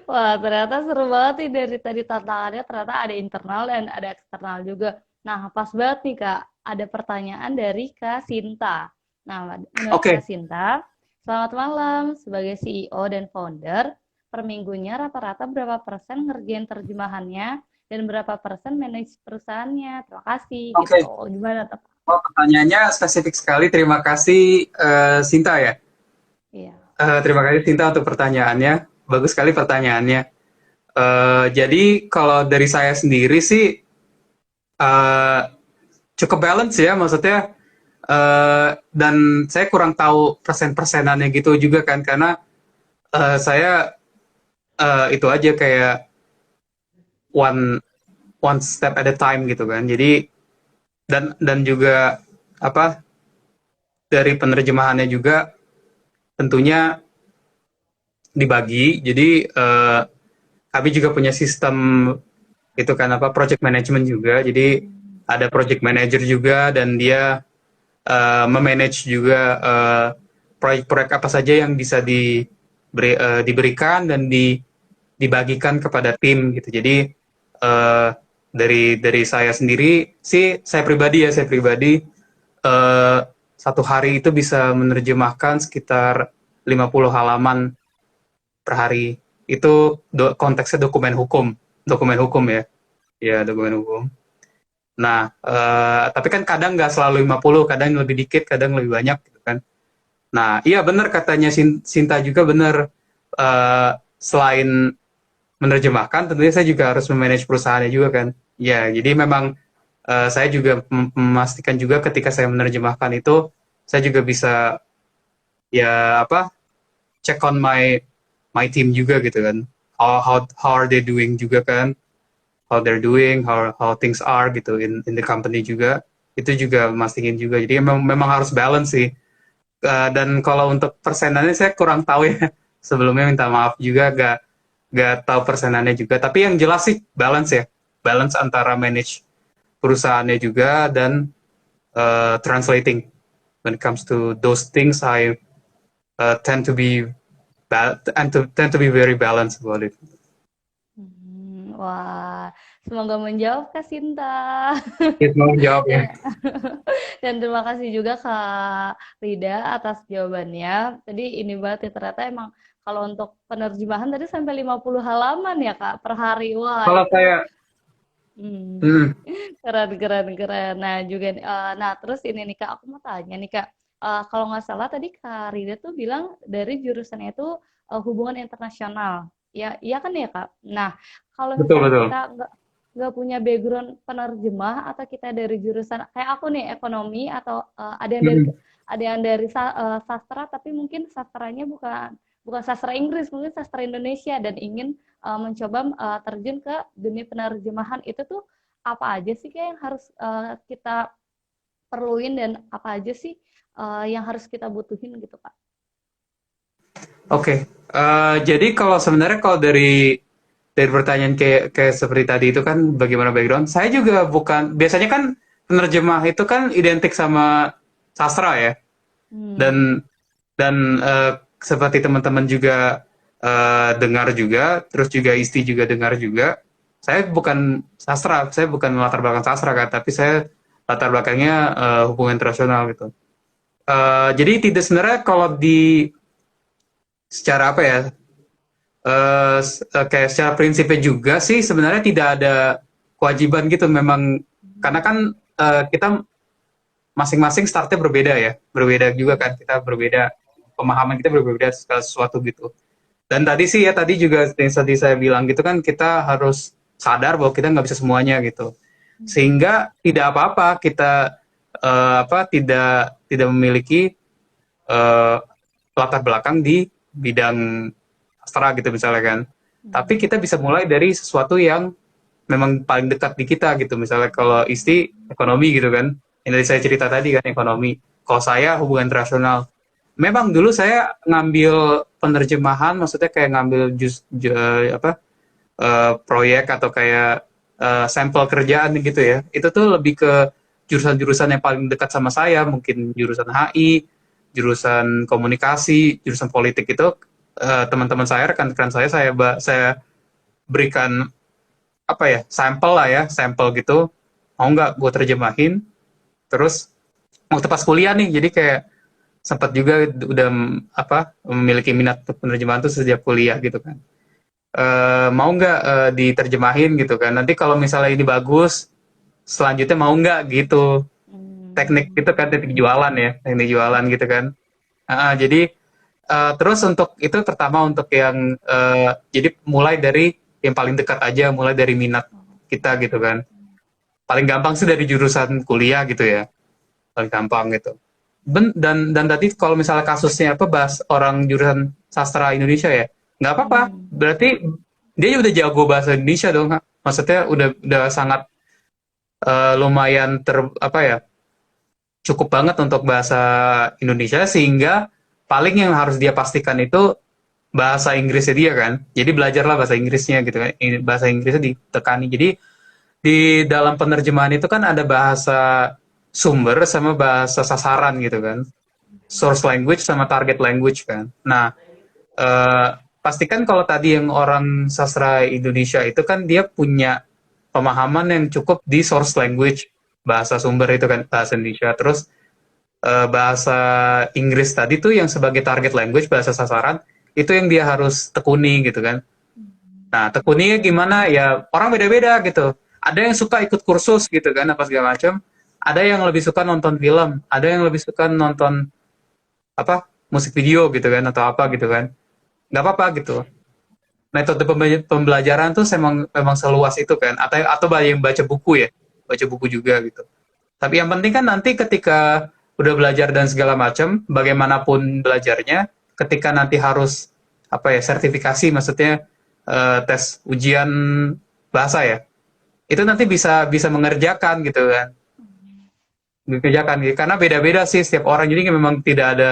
Wah, ternyata seru banget nih dari tadi tantangannya ternyata ada internal dan ada eksternal juga. Nah, pas banget nih Kak, ada pertanyaan dari Kak Sinta. Nah, menurut Kak Oke, Sinta, selamat malam. Sebagai CEO dan founder, per minggunya rata-rata berapa persen ngerjain terjemahannya dan berapa persen manage perusahaannya? Terima kasih oke. gitu. Gimana tuh? Oh, pertanyaannya spesifik sekali. Terima kasih Sinta ya. Iya. Terima kasih Sinta untuk pertanyaannya. Bagus sekali pertanyaannya. Jadi kalau dari saya sendiri sih eh, cukup balance ya, maksudnya dan saya kurang tahu persen-persenannya gitu juga kan, karena saya itu aja kayak one one step at a time gitu kan. Jadi dan juga apa dari penerjemahannya juga tentunya dibagi. Jadi kami juga punya sistem itu kan apa project management juga. Jadi ada project manager juga dan dia memanage juga proyek-proyek apa saja yang bisa diberikan dan dibagikan kepada tim gitu. Jadi uh, dari saya sendiri sih, saya pribadi uh, satu hari itu bisa menerjemahkan sekitar 50 halaman per hari. Itu konteksnya dokumen hukum ya, ya dokumen hukum. Nah, tapi kan kadang nggak selalu 50, kadang lebih dikit, kadang lebih banyak gitu kan. Nah, iya benar katanya Sinta juga benar. Selain menerjemahkan, tentunya saya juga harus memanage perusahaannya juga kan. Ya, jadi memang saya juga memastikan juga ketika saya menerjemahkan itu, saya juga bisa ya apa check on my team juga gitu kan. How are they doing juga kan? How they're doing, how things are gitu in the company juga. Itu juga mastiin juga. Jadi memang harus balance sih. Dan kalau untuk persenannya saya kurang tahu ya. Sebelumnya minta maaf juga gak tahu persenannya juga. Tapi yang jelas sih balance ya. Balance antara manage perusahaannya juga dan translating. When it comes to those things, I tend to be tend to be very balanced about it. Wah, semoga menjawab Kak Sinta. Itu mau jawab ya. Dan, dan terima kasih juga Kak Rida atas jawabannya. Tadi ini banget ya, ternyata emang kalau untuk penerjemahan tadi sampai 50 halaman ya Kak per hari. Wah, Kalau itu saya, hmm, hmm, keren keren keren. Nah, juga nah terus ini nih Kak, aku mau tanya nih Kak. Kalau nggak salah tadi Kak Rida tuh bilang dari jurusannya itu hubungan internasional. Ya, iya kan ya Kak? Nah, kalau betul misalnya betul. kita nggak punya background penerjemah atau kita dari jurusan kayak aku nih ekonomi atau Hmm. ada yang dari sastra tapi mungkin sastranya bukan bukan sastra Inggris, mungkin sastra Indonesia dan ingin mencoba terjun ke dunia penerjemahan itu tuh apa aja sih kayak yang harus kita perluin dan apa aja sih yang harus kita butuhin gitu Kak? Oke, jadi kalau sebenarnya kalau dari pertanyaan kayak seperti tadi itu kan bagaimana background, saya juga bukan biasanya kan penerjemah itu kan identik sama sastra ya, Hmm. dan seperti teman-teman juga dengar juga, terus juga Isti juga dengar juga, saya bukan sastra, saya bukan latar belakang sastra kan, tapi saya latar belakangnya hubungan internasional gitu. Jadi tidak sebenarnya kalau di secara apa ya, kayak secara prinsipnya juga sih sebenarnya tidak ada kewajiban gitu memang, karena kan kita masing-masing startnya berbeda ya, berbeda juga kan, kita berbeda, pemahaman kita berbeda segala sesuatu gitu. Dan tadi sih ya, tadi juga yang tadi saya bilang gitu kan, kita harus sadar bahwa kita nggak bisa semuanya gitu, sehingga tidak apa-apa kita tidak memiliki eh, latar belakang di bidang sastra gitu misalnya kan. Tapi kita bisa mulai dari sesuatu yang memang paling dekat di kita gitu. Misalnya kalau Isti ekonomi gitu kan. Yang tadi saya cerita tadi kan ekonomi. Kalau saya hubungan internasional. Memang dulu saya ngambil penerjemahan, maksudnya kayak ngambil proyek atau kayak sampel kerjaan gitu ya. Itu tuh lebih ke jurusan-jurusan yang paling dekat sama saya, mungkin jurusan HI, jurusan komunikasi, jurusan politik itu teman-teman saya, rekan-rekan saya berikan apa ya, sampel lah ya, sampel gitu, mau nggak gue terjemahin. Terus waktu pas kuliah nih, jadi kayak sempat juga udah memiliki minat penerjemahan tuh sejak kuliah gitu kan. Mau nggak diterjemahin gitu kan, nanti kalau misalnya ini bagus selanjutnya mau nggak gitu, teknik itu kan, teknik jualan ya, teknik jualan gitu kan. Jadi terus untuk itu pertama untuk yang jadi mulai dari yang paling dekat aja, mulai dari minat kita gitu kan. Paling gampang sih dari jurusan kuliah gitu ya, paling gampang gitu. Dan tadi kalau misalnya kasusnya apa, bahas orang jurusan sastra Indonesia ya, nggak apa-apa. Berarti dia udah jago bahasa Indonesia dong. Maksudnya udah sangat lumayan apa ya, cukup banget untuk bahasa Indonesia, sehingga paling yang harus dia pastikan itu bahasa Inggrisnya dia kan. Jadi belajarlah bahasa Inggrisnya gitu kan. Bahasa Inggrisnya ditekani. Jadi di dalam penerjemahan itu kan ada bahasa sumber sama bahasa sasaran gitu kan. Source language sama target language kan. Nah, eh, pastikan kalau tadi yang orang sastra Indonesia itu kan dia punya pemahaman yang cukup di source language, bahasa sumber itu kan bahasa Indonesia. Terus bahasa Inggris tadi tuh yang sebagai target language, bahasa sasaran, itu yang dia harus tekuni gitu kan. Nah, tekuninya gimana ya, orang beda-beda gitu. Ada yang suka ikut kursus gitu kan, apa segala macam. Ada yang lebih suka nonton film, ada yang lebih suka nonton apa, musik video gitu kan, atau apa gitu kan. Nggak apa-apa gitu. Metode pembelajaran tuh memang seluas itu kan. Atau yang baca buku ya, baca buku juga gitu. Tapi yang penting kan nanti ketika udah belajar dan segala macam, bagaimanapun belajarnya, ketika nanti harus apa ya, sertifikasi, maksudnya tes ujian bahasa ya, itu nanti bisa bisa mengerjakan gitu kan, mengerjakan gitu. Karena beda-beda sih setiap orang, jadi memang tidak ada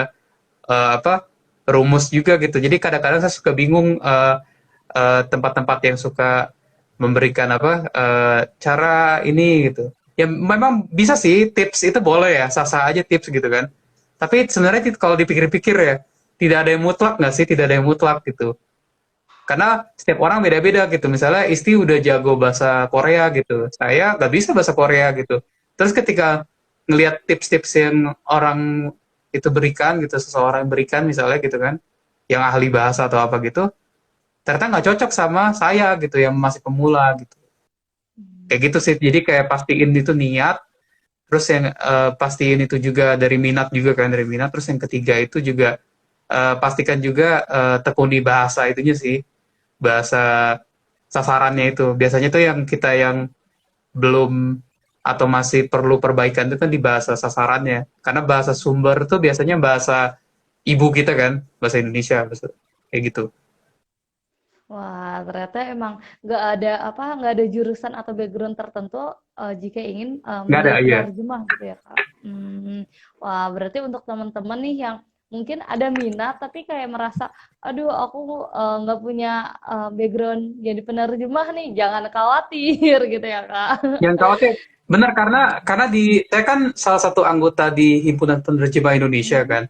rumus juga gitu. Jadi kadang-kadang saya suka bingung tempat-tempat yang suka memberikan cara ini gitu. Ya memang bisa sih, tips itu boleh ya, sah-sah aja tips gitu kan. Tapi sebenarnya kalau dipikir-pikir ya, tidak ada yang mutlak nggak sih? Tidak ada yang mutlak gitu. Karena setiap orang beda-beda gitu. Misalnya Isti udah jago bahasa Korea gitu, saya nggak bisa bahasa Korea gitu. Terus ketika ngelihat tips-tips yang orang itu berikan gitu, seseorang berikan misalnya gitu kan, yang ahli bahasa atau apa gitu, ternyata nggak cocok sama saya gitu, yang masih pemula gitu. Kayak gitu sih. Jadi kayak pastiin itu niat, terus yang pastiin itu juga dari minat juga kan, dari minat. Terus yang ketiga itu juga pastikan juga tekuni bahasa itunya sih, bahasa sasarannya itu. Biasanya tuh yang kita yang belum atau masih perlu perbaikan itu kan di bahasa sasarannya. Karena bahasa sumber tuh biasanya bahasa ibu kita kan, bahasa Indonesia, kayak gitu. Wah, ternyata emang nggak ada jurusan atau background tertentu jika ingin Nggak ada, menjadi iya. penerjemah gitu ya, Kak. Wah, berarti untuk teman-teman nih yang mungkin ada minat tapi kayak merasa, aduh aku nggak punya background jadi penerjemah nih, jangan khawatir gitu ya, Kak. Yang khawatir, benar, karena saya kan salah satu anggota di Himpunan Penerjemah Indonesia Hmm. kan.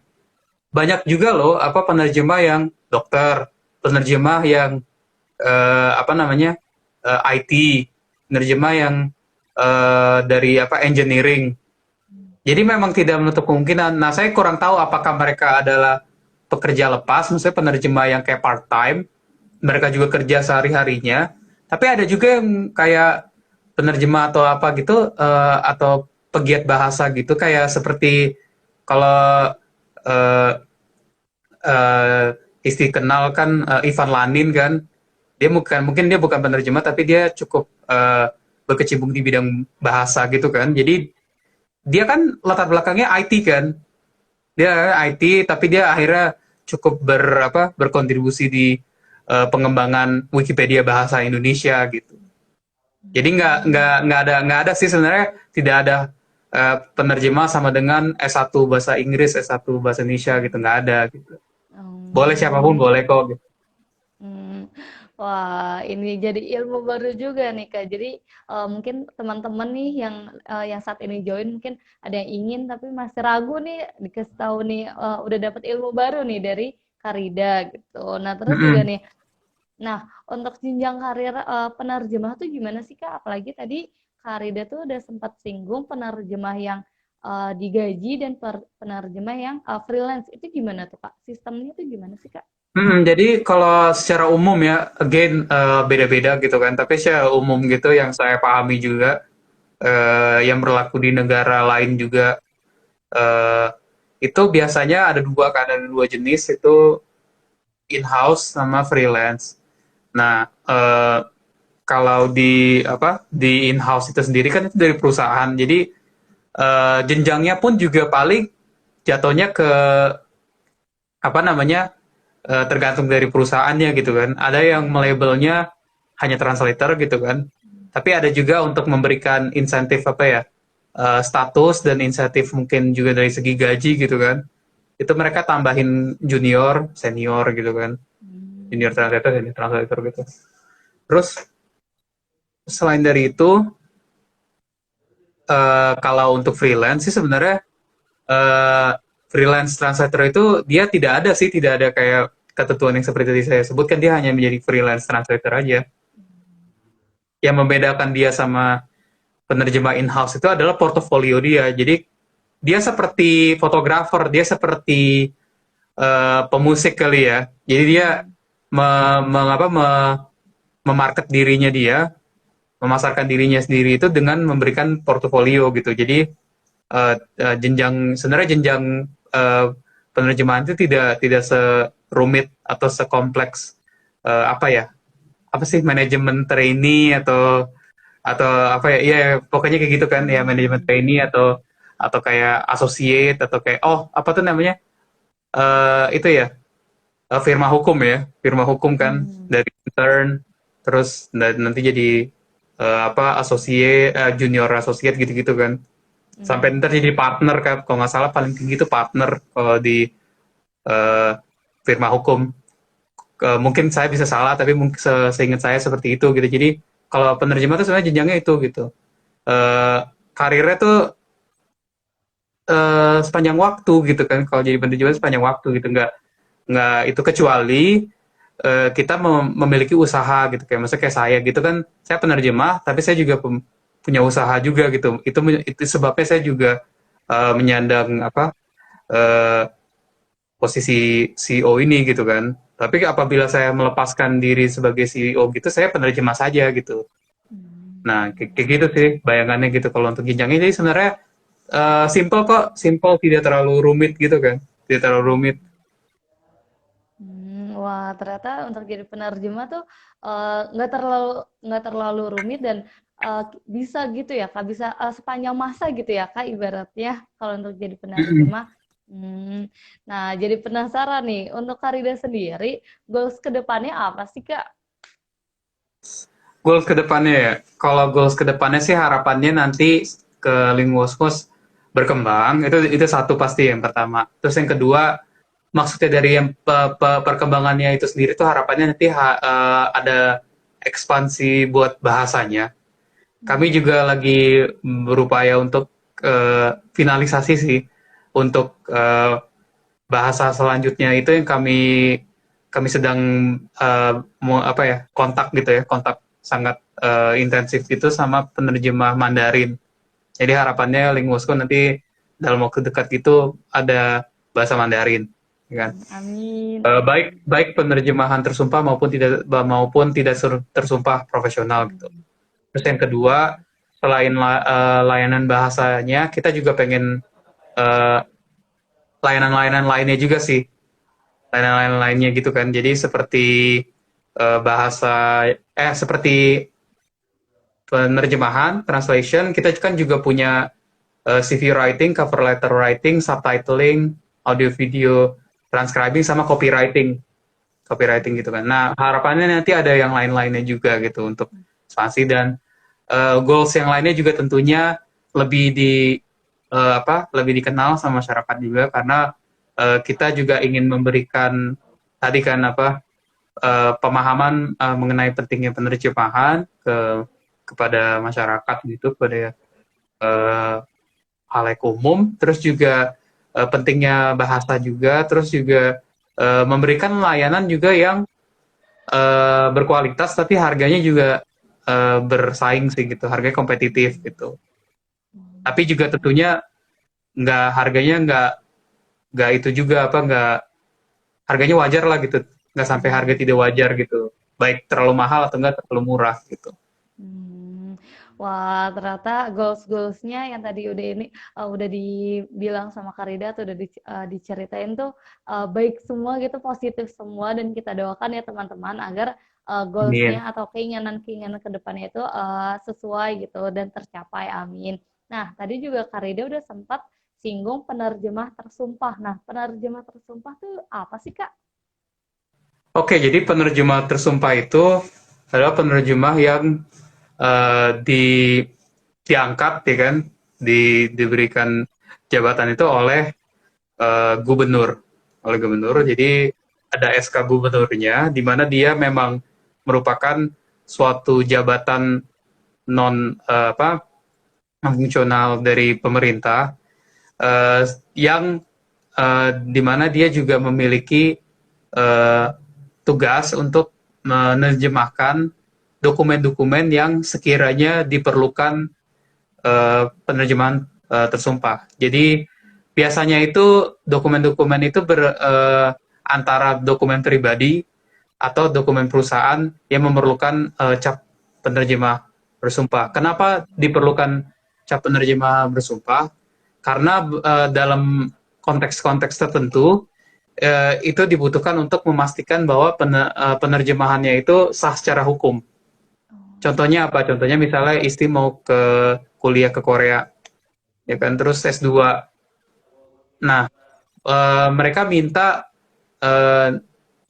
Banyak juga loh penerjemah yang dokter, penerjemah yang apa namanya, IT, penerjemah yang dari engineering. Jadi memang tidak menutup kemungkinan. Nah, saya kurang tahu apakah mereka adalah pekerja lepas, maksudnya penerjemah yang kayak part time, mereka juga kerja sehari-harinya. Tapi ada juga yang kayak penerjemah atau apa gitu, atau pegiat bahasa gitu, kayak seperti kalau eh, eh, Isti kenal kan, Ivan Lanin kan, dia bukan, mungkin dia bukan penerjemah tapi dia cukup berkecimpung di bidang bahasa gitu kan. Jadi dia kan latar belakangnya IT kan, dia IT tapi dia akhirnya cukup berkontribusi di pengembangan Wikipedia bahasa Indonesia gitu. Jadi nggak ada sih sebenarnya, tidak ada penerjemah sama dengan S1 bahasa Inggris, S1 bahasa Indonesia gitu, nggak ada gitu. Boleh siapapun Hmm. boleh kok gitu. Hmm, wah, ini jadi ilmu baru juga nih Kak. Jadi mungkin teman-teman nih yang saat ini join mungkin ada yang ingin tapi masih ragu nih dikasih tahu nih udah dapat ilmu baru nih dari Karida gitu. Nah, terus juga Mm-mm. nih, nah untuk jenjang karir penerjemah tuh gimana sih Kak? Apalagi tadi Karida tuh udah sempat singgung penerjemah yang digaji dan penerjemah yang freelance. Itu gimana tuh Kak? Sistemnya tuh gimana sih Kak? Jadi kalau secara umum ya, again beda-beda gitu kan. Tapi secara umum gitu yang saya pahami juga, yang berlaku di negara lain juga, eh, itu biasanya ada dua kan, ada dua jenis itu, in-house sama freelance. Nah, kalau di in-house itu sendiri kan itu dari perusahaan. Jadi jenjangnya pun juga paling jatuhnya ke apa namanya, tergantung dari perusahaannya gitu kan. Ada yang melabelnya hanya translator gitu kan. Tapi ada juga untuk memberikan insentif status dan insentif mungkin juga dari segi gaji gitu kan. Itu mereka tambahin junior, senior gitu kan. Junior Hmm. translator, senior translator gitu. Terus selain dari itu, kalau untuk freelance sih sebenarnya, eh, freelance translator itu dia tidak ada sih, tidak ada kayak ketentuan yang seperti tadi saya sebutkan, dia hanya menjadi freelance translator aja. Yang membedakan dia sama penerjemah in-house itu adalah portofolio dia. Jadi dia seperti fotografer, dia seperti pemusik kali ya. Jadi dia Hmm. me, mengapa memarket dirinya dia, memasarkan dirinya sendiri itu dengan memberikan portofolio gitu. Jadi sebenarnya jenjang uh, penerjemahan itu tidak serumit atau sekompleks apa ya, apa sih, manajemen trainee atau apa ya, iya pokoknya kayak gitu kan ya, manajemen Hmm. trainee atau kayak associate atau kayak, oh apa tuh namanya, itu ya, firma hukum ya, firma hukum kan, Hmm. dari intern terus nanti jadi associate, junior associate gitu-gitu kan, sampai Hmm. ntar jadi partner kan, kalau nggak salah paling tinggi itu partner kalau di eh, firma hukum. Mungkin saya bisa salah tapi mungkin seingat saya seperti itu gitu. Jadi kalau penerjemah itu sebenarnya jenjangnya itu gitu. Eh, Karirnya tuh sepanjang waktu gitu kan, kalau jadi penerjemah sepanjang waktu gitu, nggak itu, kecuali kita memiliki usaha gitu, kayak maksudnya kayak saya gitu kan, saya penerjemah tapi saya juga punya usaha juga gitu. Itu sebabnya saya juga menyandang eh, posisi CEO ini gitu kan. Tapi apabila saya melepaskan diri sebagai CEO gitu, saya penerjemah saja gitu. Nah, kayak gitu sih bayangannya gitu kalau untuk jenjangnya. Jadi sebenarnya simple kok, simple, tidak terlalu rumit gitu kan. Tidak terlalu rumit. Wah, ternyata untuk jadi penerjemah tuh nggak terlalu rumit dan bisa gitu ya Kak, bisa sepanjang masa gitu ya Kak ibaratnya kalau untuk jadi penerjemah. Hmm. Nah, jadi penasaran nih untuk Karida sendiri, goals ke depannya apa sih Kak? Goals ke depannya ya. Kalau goals ke depannya sih harapannya nanti ke Linguosmos berkembang. Itu satu pasti yang pertama. Terus yang kedua, maksudnya dari yang perkembangannya itu sendiri tuh harapannya nanti ada ekspansi buat bahasanya. Kami Hmm. juga lagi berupaya untuk finalisasi sih untuk bahasa selanjutnya itu yang kami kami sedang kontak gitu ya, kontak sangat intensif itu sama penerjemah Mandarin. Jadi harapannya Linguosco nanti dalam waktu dekat itu ada bahasa Mandarin, ya kan? Amin. Baik penerjemahan tersumpah maupun tidak tersumpah profesional gitu. Terus yang kedua, selain layanan bahasanya, kita juga pengen layanan-layanan lainnya juga sih, layanan-layanan lainnya gitu kan. Jadi seperti seperti penerjemahan, translation, kita kan juga punya CV writing, cover letter writing, subtitling, audio video, transcribing, sama copywriting gitu kan. Nah, harapannya nanti ada yang lain-lainnya juga gitu untuk ekspansi, dan goals yang lainnya juga tentunya lebih lebih dikenal sama masyarakat juga, karena kita juga ingin memberikan tadi kan pemahaman mengenai pentingnya penerjemahan kepada masyarakat gitu, kepada halayak umum, terus juga pentingnya bahasa juga, terus juga memberikan layanan juga yang berkualitas tapi harganya juga bersaing sih gitu, harganya kompetitif gitu. Tapi juga tentunya harganya nggak itu juga nggak, harganya wajar lah gitu, nggak sampai harga tidak wajar gitu, baik terlalu mahal atau nggak terlalu murah gitu. Wah, ternyata goals-goalsnya yang tadi udah dibilang sama Karida atau udah diceritain tuh baik semua gitu, positif semua, dan kita doakan ya teman-teman agar goalsnya atau keinginan-keinginan kedepannya itu sesuai gitu dan tercapai. Amin. Nah, tadi juga Karida udah sempat singgung penerjemah tersumpah. Nah, penerjemah tersumpah tuh apa sih, Kak? Oke, jadi penerjemah tersumpah itu adalah penerjemah yang diangkat ya kan, diberikan jabatan itu oleh gubernur. Jadi ada SK gubernurnya, di mana dia memang merupakan suatu jabatan non fungsional dari pemerintah, yang di mana dia juga memiliki tugas untuk menerjemahkan dokumen-dokumen yang sekiranya diperlukan penerjemahan tersumpah. Jadi biasanya itu dokumen-dokumen itu antara dokumen pribadi atau dokumen perusahaan yang memerlukan cap penerjemah bersumpah. Kenapa diperlukan cap penerjemah bersumpah? Karena dalam konteks-konteks tertentu itu dibutuhkan untuk memastikan bahwa penerjemahannya itu sah secara hukum. Contohnya apa? Contohnya misalnya Isti mau ke kuliah ke Korea, ya kan, terus S2. Nah, mereka minta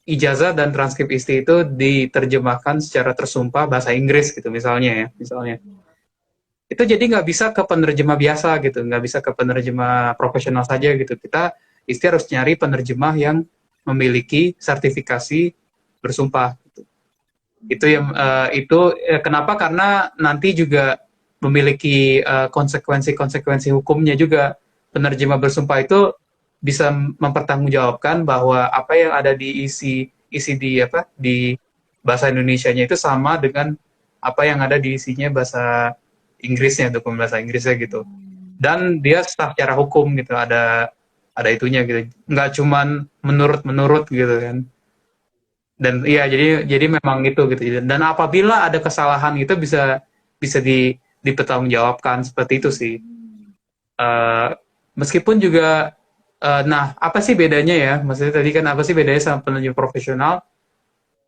ijazah dan transkrip Isti itu diterjemahkan secara tersumpah bahasa Inggris gitu misalnya. Itu jadi nggak bisa ke penerjemah biasa gitu, nggak bisa ke penerjemah profesional saja gitu. Isti harus nyari penerjemah yang memiliki sertifikasi bersumpah. Itu kenapa? Karena nanti juga memiliki konsekuensi hukumnya juga. Penerjemah bersumpah itu bisa mempertanggungjawabkan bahwa apa yang ada di isi di bahasa Indonesianya itu sama dengan apa yang ada di isinya bahasa Inggrisnya, dokumen bahasa Inggrisnya gitu. Dan dia sah secara hukum gitu, ada itunya gitu. Nggak cuman menurut gitu kan. Dan iya, jadi memang itu gitu. Dan apabila ada kesalahan itu bisa dipertanggungjawabkan seperti itu sih. Meskipun juga, nah apa sih bedanya ya? Maksudnya tadi kan apa sih bedanya sama penerjemah profesional?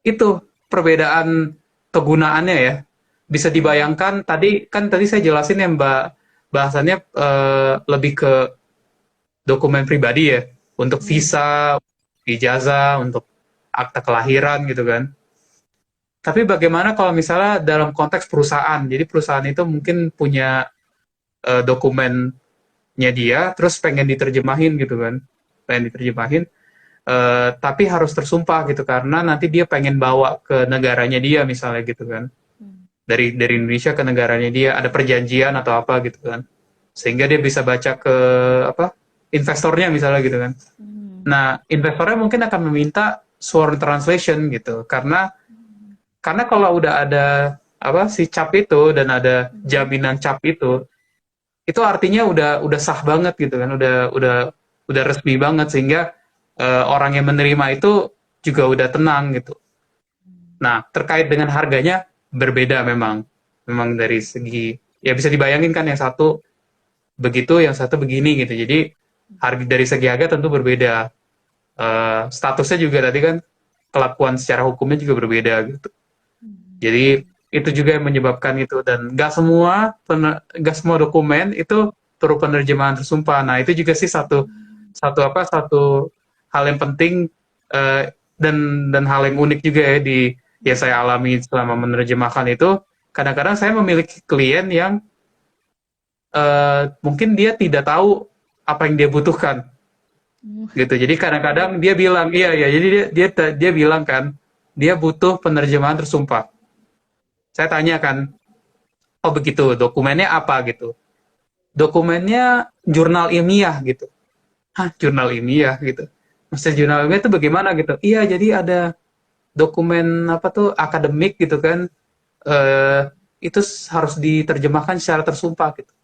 Itu perbedaan kegunaannya ya. Bisa dibayangkan tadi saya jelasin ya Mbak, bahasannya lebih ke dokumen pribadi ya, untuk visa, ijazah, untuk akta kelahiran gitu kan. Tapi bagaimana kalau misalnya dalam konteks perusahaan? Jadi perusahaan itu mungkin punya dokumennya dia, terus pengen diterjemahin gitu kan, tapi harus tersumpah gitu karena nanti dia pengen bawa ke negaranya dia misalnya gitu kan, dari Indonesia ke negaranya dia, ada perjanjian atau apa gitu kan, sehingga dia bisa baca ke investornya misalnya gitu kan. Nah, investornya mungkin akan meminta sworn translation gitu, karena kalau udah ada si cap itu dan ada jaminan cap itu itu artinya udah sah banget gitu kan, udah resmi banget sehingga orang yang menerima itu juga udah tenang gitu. Nah, terkait dengan harganya berbeda memang dari segi ya bisa dibayangin kan yang satu begitu, yang satu begini gitu. Jadi harga dari segi harga tentu berbeda. Statusnya juga tadi kan kelakuan secara hukumnya juga berbeda gitu. Jadi itu juga yang menyebabkan itu dan nggak semua dokumen itu turut penerjemahan tersumpah. Nah itu juga sih satu hal yang penting dan hal yang unik juga ya yang saya alami selama menerjemahkan itu. Kadang-kadang saya memiliki klien yang mungkin dia tidak tahu apa yang dia butuhkan gitu. Jadi kadang-kadang dia bilang iya, jadi dia bilang kan dia butuh penerjemahan tersumpah. Saya tanya kan, oh begitu, dokumennya apa gitu? Dokumennya jurnal ilmiah gitu. Hah, jurnal ilmiah gitu. Maksudnya jurnal ilmiah itu bagaimana gitu? Iya, jadi ada dokumen apa tuh akademik gitu kan. Eh itu harus diterjemahkan secara tersumpah gitu.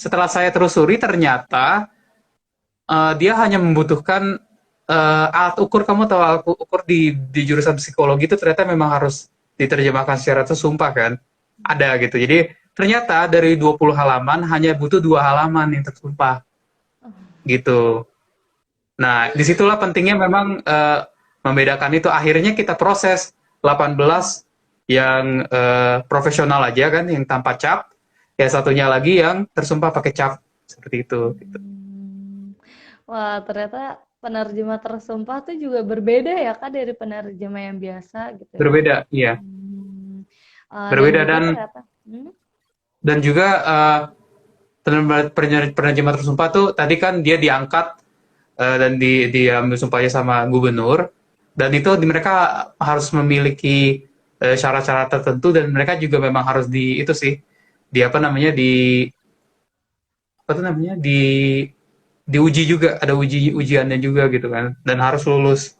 Setelah saya telusuri ternyata dia hanya membutuhkan alat ukur. Kamu tahu alat ukur di jurusan psikologi itu ternyata memang harus diterjemahkan secara tersumpah kan? Ada gitu. Jadi ternyata dari 20 halaman hanya butuh 2 halaman yang tersumpah gitu. Nah, disitulah pentingnya memang membedakan itu. Akhirnya kita proses 18 yang profesional aja kan, yang tanpa cap. Ya satunya lagi yang tersumpah pakai cap seperti itu. Gitu. Wah, ternyata penerjemah tersumpah tuh juga berbeda ya Kak dari penerjemah yang biasa gitu ya. Berbeda, iya. Dan Berbeda juga ternyata dan juga penerjemah tersumpah tuh tadi kan dia diangkat dan diambil sumpahnya sama gubernur dan itu mereka harus memiliki syarat-syarat tertentu dan mereka juga memang harus itu sih di apa namanya diuji juga, ada ujiannya juga gitu kan dan harus lulus.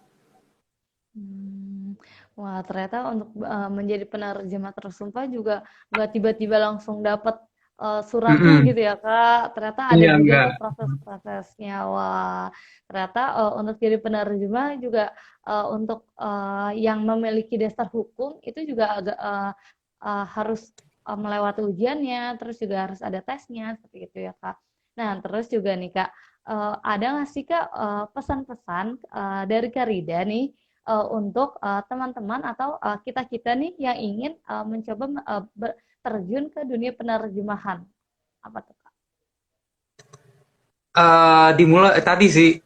Wah, ternyata untuk menjadi penerjemah tersumpah juga nggak tiba-tiba langsung dapat suratnya gitu ya Kak. Ternyata ada Iya, juga enggak. tuh proses-prosesnya. Wah, ternyata untuk jadi penerjemah juga untuk yang memiliki dasar hukum itu juga agak harus melewati ujiannya, terus juga harus ada tesnya seperti itu ya Kak. Nah, terus juga nih Kak, ada nggak sih Kak pesan-pesan dari Kak Rida nih untuk teman-teman atau kita-kita nih yang ingin mencoba terjun ke dunia penerjemahan? Apa tuh Kak? Dimulai tadi sih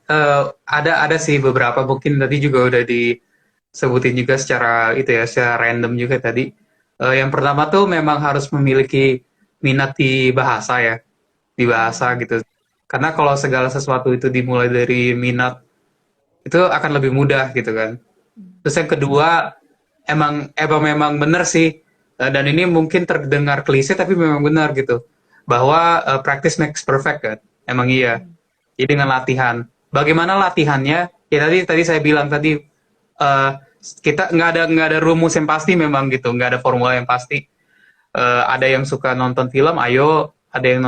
ada sih beberapa mungkin tadi juga udah disebutin juga secara itu ya secara random juga tadi. Yang pertama tuh memang harus memiliki minat di bahasa ya, di bahasa gitu. Karena kalau segala sesuatu itu dimulai dari minat itu akan lebih mudah gitu kan. Terus yang kedua emang memang benar sih dan ini mungkin terdengar klise tapi memang benar gitu bahwa practice makes perfect kan. Emang iya. Jadi dengan latihan. Bagaimana latihannya? Ya tadi saya bilang tadi kita nggak ada rumus yang pasti memang gitu, nggak ada formula yang pasti. Ada yang suka nonton film, ayo. Ada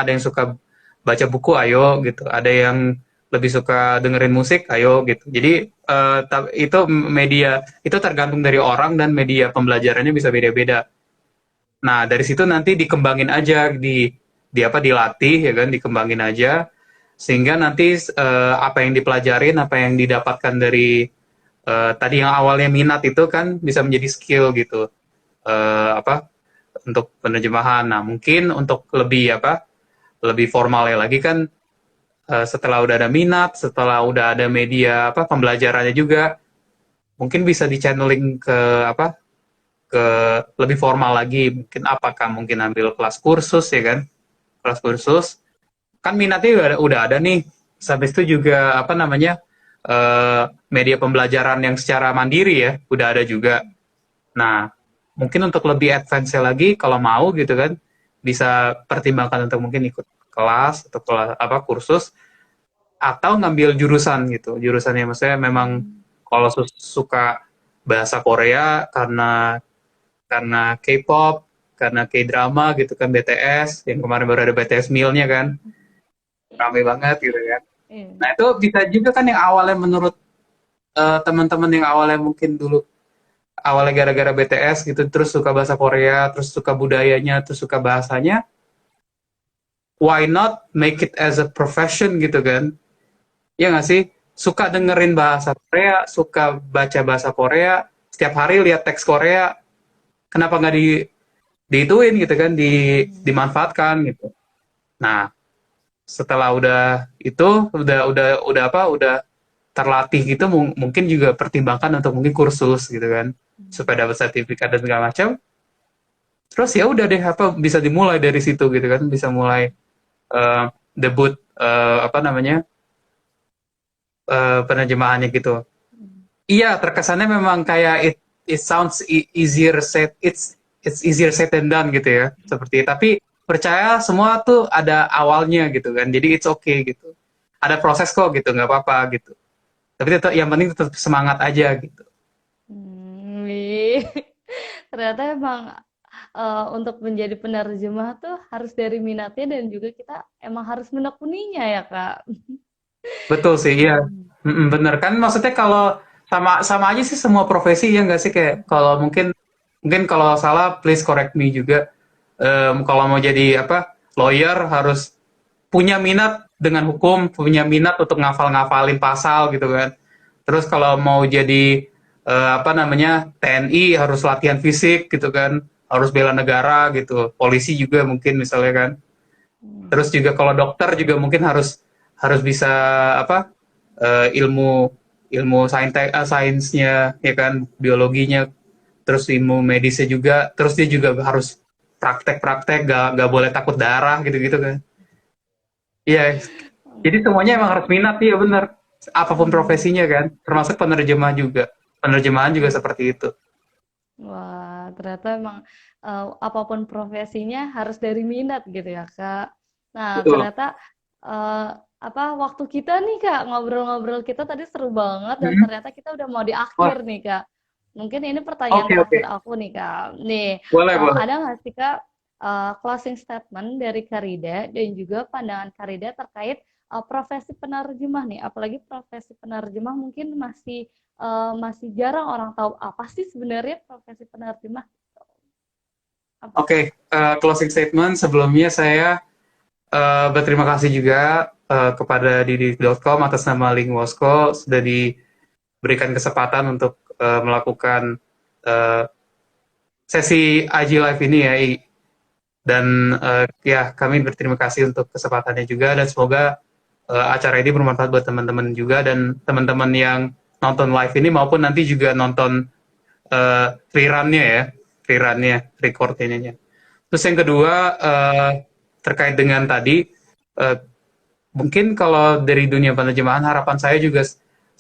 yang suka baca buku, ayo gitu. Ada yang lebih suka dengerin musik, ayo gitu. Jadi itu media itu tergantung dari orang dan media pembelajarannya bisa beda-beda. Nah dari situ nanti dikembangin aja dilatih ya kan, dikembangin aja sehingga nanti apa yang dipelajarin, apa yang didapatkan dari tadi yang awalnya minat itu kan bisa menjadi skill gitu untuk penerjemahan. Nah mungkin untuk lebih formalnya lagi kan setelah udah ada minat, setelah udah ada media pembelajarannya juga, mungkin bisa di channeling ke lebih formal lagi. Mungkin ambil kelas kursus ya kan, kelas kursus. Kan minatnya udah ada nih. Habis itu juga media pembelajaran yang secara mandiri ya, udah ada juga. Nah, mungkin untuk lebih advance lagi kalau mau gitu kan, bisa pertimbangkan untuk mungkin ikut kelas atau kursus atau ngambil jurusan gitu. Jurusannya maksudnya memang kalau suka bahasa Korea karena K-pop, karena K-drama gitu kan, BTS yang kemarin baru ada BTS Meal-nya kan, rame banget gitu kan. Iya. Nah itu bisa juga kan yang awalnya menurut teman-teman yang awalnya mungkin dulu awalnya gara-gara BTS gitu, terus suka bahasa Korea, terus suka budayanya, terus suka bahasanya, why not make it as a profession gitu kan? Ya nggak sih? Suka dengerin bahasa Korea, suka baca bahasa Korea, setiap hari lihat teks Korea, kenapa nggak diituin gitu kan, dimanfaatkan gitu. Nah, setelah udah terlatih gitu, mungkin juga pertimbangkan untuk mungkin kursus gitu kan, supaya dapat sertifikat dan segala macam. Terus ya udah deh, apa bisa dimulai dari situ gitu kan, bisa mulai debut penerjemahannya gitu. Iya, terkesannya memang kayak it sounds it's easier said than done gitu ya, seperti. Tapi percaya semua tuh ada awalnya gitu kan, jadi it's okay gitu. Ada proses kok gitu, nggak apa-apa gitu. Tapi tetap yang penting tetap semangat aja gitu. Wih. Ternyata emang untuk menjadi penerjemah tuh harus dari minatnya dan juga kita emang harus menekuninya ya Kak. Betul sih, iya. Bener kan, maksudnya kalau sama aja sih semua profesi ya nggak sih, kayak kalau mungkin kalau salah please correct me juga. Kalau mau jadi lawyer harus punya minat dengan hukum, punya minat untuk ngafalin pasal gitu kan. Terus kalau mau jadi TNI harus latihan fisik gitu kan, harus bela negara gitu. Polisi juga mungkin misalnya kan. Terus juga kalau dokter juga mungkin harus bisa ilmu sainsnya ya kan, biologinya, terus ilmu medisnya juga, terus dia juga harus praktek gak boleh takut darah gitu-gitu kan. Iya, jadi semuanya emang harus minat, ya bener, apapun profesinya kan, termasuk penerjemahan juga seperti itu. Wah, ternyata emang apapun profesinya harus dari minat gitu ya, Kak. Nah, Betul. ternyata waktu kita nih, Kak, ngobrol-ngobrol kita tadi seru banget dan Hmm. ternyata kita udah mau di Wah, akhir nih, Kak. Mungkin ini pertanyaan oke. terakhir aku nih, Kak. Nih, Boleh. ada nggak sih, Kak, closing statement dari Karida dan juga pandangan Karida terkait profesi penerjemah nih, apalagi profesi penerjemah mungkin masih jarang orang tahu apa sih sebenarnya profesi penerjemah. Apa? Oke, closing statement sebelumnya saya berterima kasih juga kepada didik.com atas nama Link Wosko sudah diberikan kesempatan untuk melakukan sesi IG Live ini ya, dan ya kami berterima kasih untuk kesempatannya juga, dan semoga acara ini bermanfaat buat teman-teman juga, dan teman-teman yang nonton live ini maupun nanti juga nonton rerunnya, record ininya. Terus yang kedua, terkait dengan tadi, mungkin kalau dari dunia penerjemahan harapan saya juga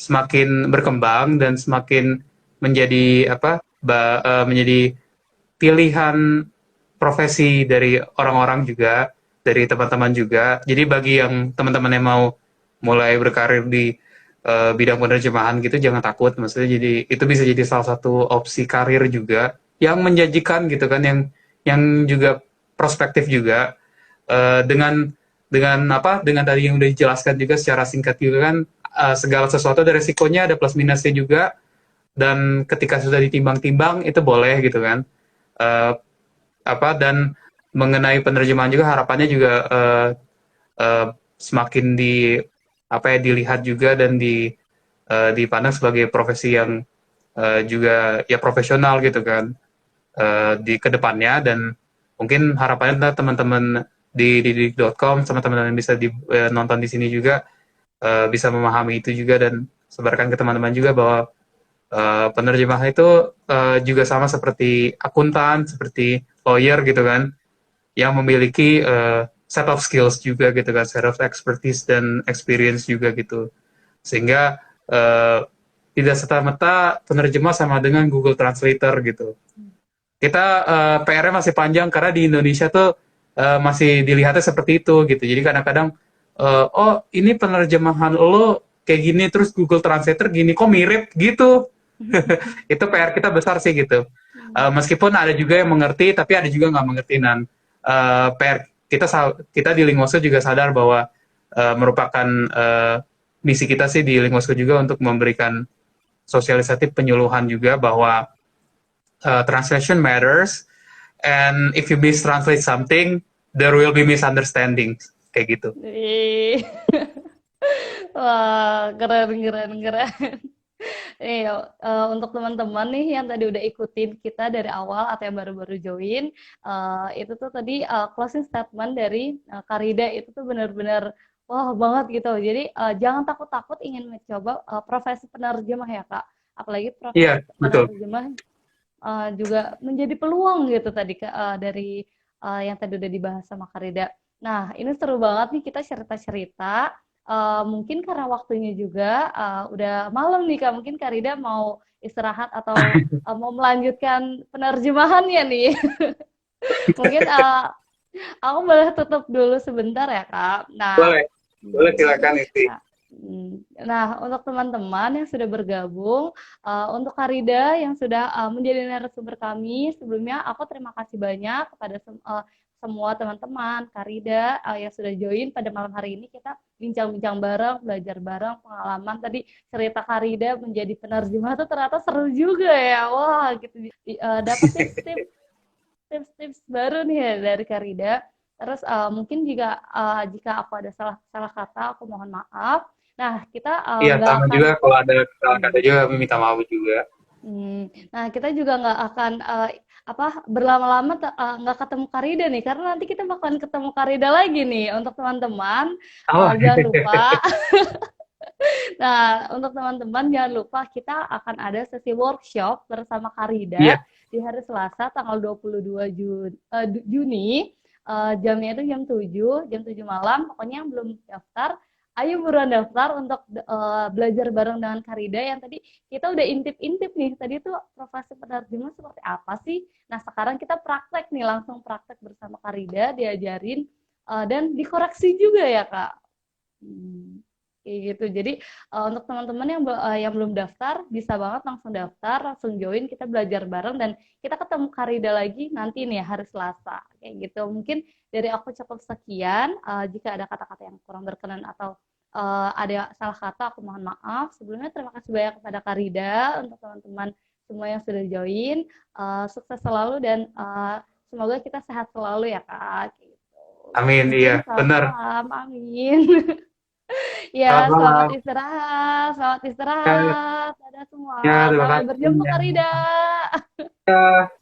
semakin berkembang dan semakin menjadi menjadi pilihan profesi dari orang-orang juga, dari teman-teman juga. Jadi bagi yang teman-teman yang mau mulai berkarir di bidang penerjemahan gitu, jangan takut. Maksudnya jadi itu bisa jadi salah satu opsi karir juga yang menjanjikan gitu kan, yang juga prospektif juga. Dengan tadi yang udah dijelaskan juga secara singkat juga kan, segala sesuatu ada resikonya, ada plus minusnya juga, dan ketika sudah ditimbang-timbang itu boleh gitu kan. Dan mengenai penerjemahan juga harapannya juga semakin dilihat juga dan dipandang sebagai profesi yang juga ya profesional gitu kan di kedepannya. Dan mungkin harapannya teman-teman di didik.com sama teman-teman yang bisa nonton di sini juga bisa memahami itu juga dan sebarkan ke teman-teman juga bahwa penerjemah itu juga sama seperti akuntan, seperti lawyer gitu kan, yang memiliki set of skills juga gitu kan, set of expertise dan experience juga gitu, sehingga tidak serta-merta penerjemah sama dengan Google Translator gitu. Kita PR-nya masih panjang karena di Indonesia tuh masih dilihatnya seperti itu gitu. Jadi kadang-kadang oh ini penerjemahan lo kayak gini, terus Google Translator gini kok mirip gitu. Itu PR kita besar sih gitu. Meskipun ada juga yang mengerti, tapi ada juga nggak mengerti. Dan PR kita di Linguasko juga sadar bahwa merupakan misi kita sih di Linguasko juga untuk memberikan sosialisasi penyuluhan juga bahwa translation matters, and if you mistranslate something, there will be misunderstandings kayak gitu. Ih. Wah, keren, keren, keren. Iya, untuk teman-teman nih yang tadi udah ikutin kita dari awal atau yang baru-baru join, itu tuh tadi closing statement dari Karida itu tuh benar-benar wah banget gitu. Jadi jangan takut-takut ingin mencoba profesi penerjemah ya Kak. Apalagi profesi Iya, betul. penerjemah juga menjadi peluang gitu tadi dari yang tadi udah dibahas sama Karida. Nah, ini seru banget nih kita cerita-cerita. Mungkin karena waktunya juga udah malam nih Kak, mungkin Kak Rida mau istirahat atau mau melanjutkan penerjemahannya nih. Mungkin aku boleh tutup dulu sebentar ya Kak. Nah, boleh silakan Isti. Nah, untuk teman-teman yang sudah bergabung, untuk Kak Rida yang sudah menjadi narasumber kami, sebelumnya aku terima kasih banyak kepada semua teman-teman, Kak Rida yang sudah join pada malam hari ini. Kita bincang-bincang bareng, belajar bareng, pengalaman. Tadi cerita Kak Rida menjadi penerjemah itu ternyata seru juga ya. Wah, gitu. Dapat tips-tips baru nih ya dari Kak Rida. Terus mungkin jika aku ada salah kata, aku mohon maaf. Nah, kita Iya, sama akan juga kalau ada kesalahan kata juga kami minta maaf juga. Nah, kita juga nggak akan berlama-lama nggak ketemu Karida nih, karena nanti kita bakalan ketemu Karida lagi nih untuk teman-teman. Jangan lupa. Nah, untuk teman-teman jangan lupa kita akan ada sesi workshop bersama Karida di hari Selasa tanggal 22 Juni. Jamnya itu jam 7 malam. Pokoknya yang belum daftar, ayo buruan daftar untuk belajar bareng dengan Karida yang tadi kita udah intip-intip nih. Tadi tuh profesi penerjemah seperti apa sih? Nah, sekarang kita praktek nih, langsung praktek bersama Karida, diajarin dan dikoreksi juga ya, Kak. Kayak gitu. Jadi untuk teman-teman yang belum daftar, bisa banget langsung daftar, langsung join, kita belajar bareng dan kita ketemu Karida lagi nanti nih hari Selasa. Kayak gitu. Mungkin dari aku cukup sekian. Jika ada kata-kata yang kurang berkenan atau ada salah kata, aku mohon maaf. Sebelumnya terima kasih banyak kepada Karida untuk teman-teman semua yang sudah join. Sukses selalu dan semoga kita sehat selalu ya Kak. Gitu. Amin, iya, benar. Amin. Ya, selamat istirahat. Selamat istirahat. Dadah semua. Ya, terima Sampai kasih. berjumpa Karida. Ya.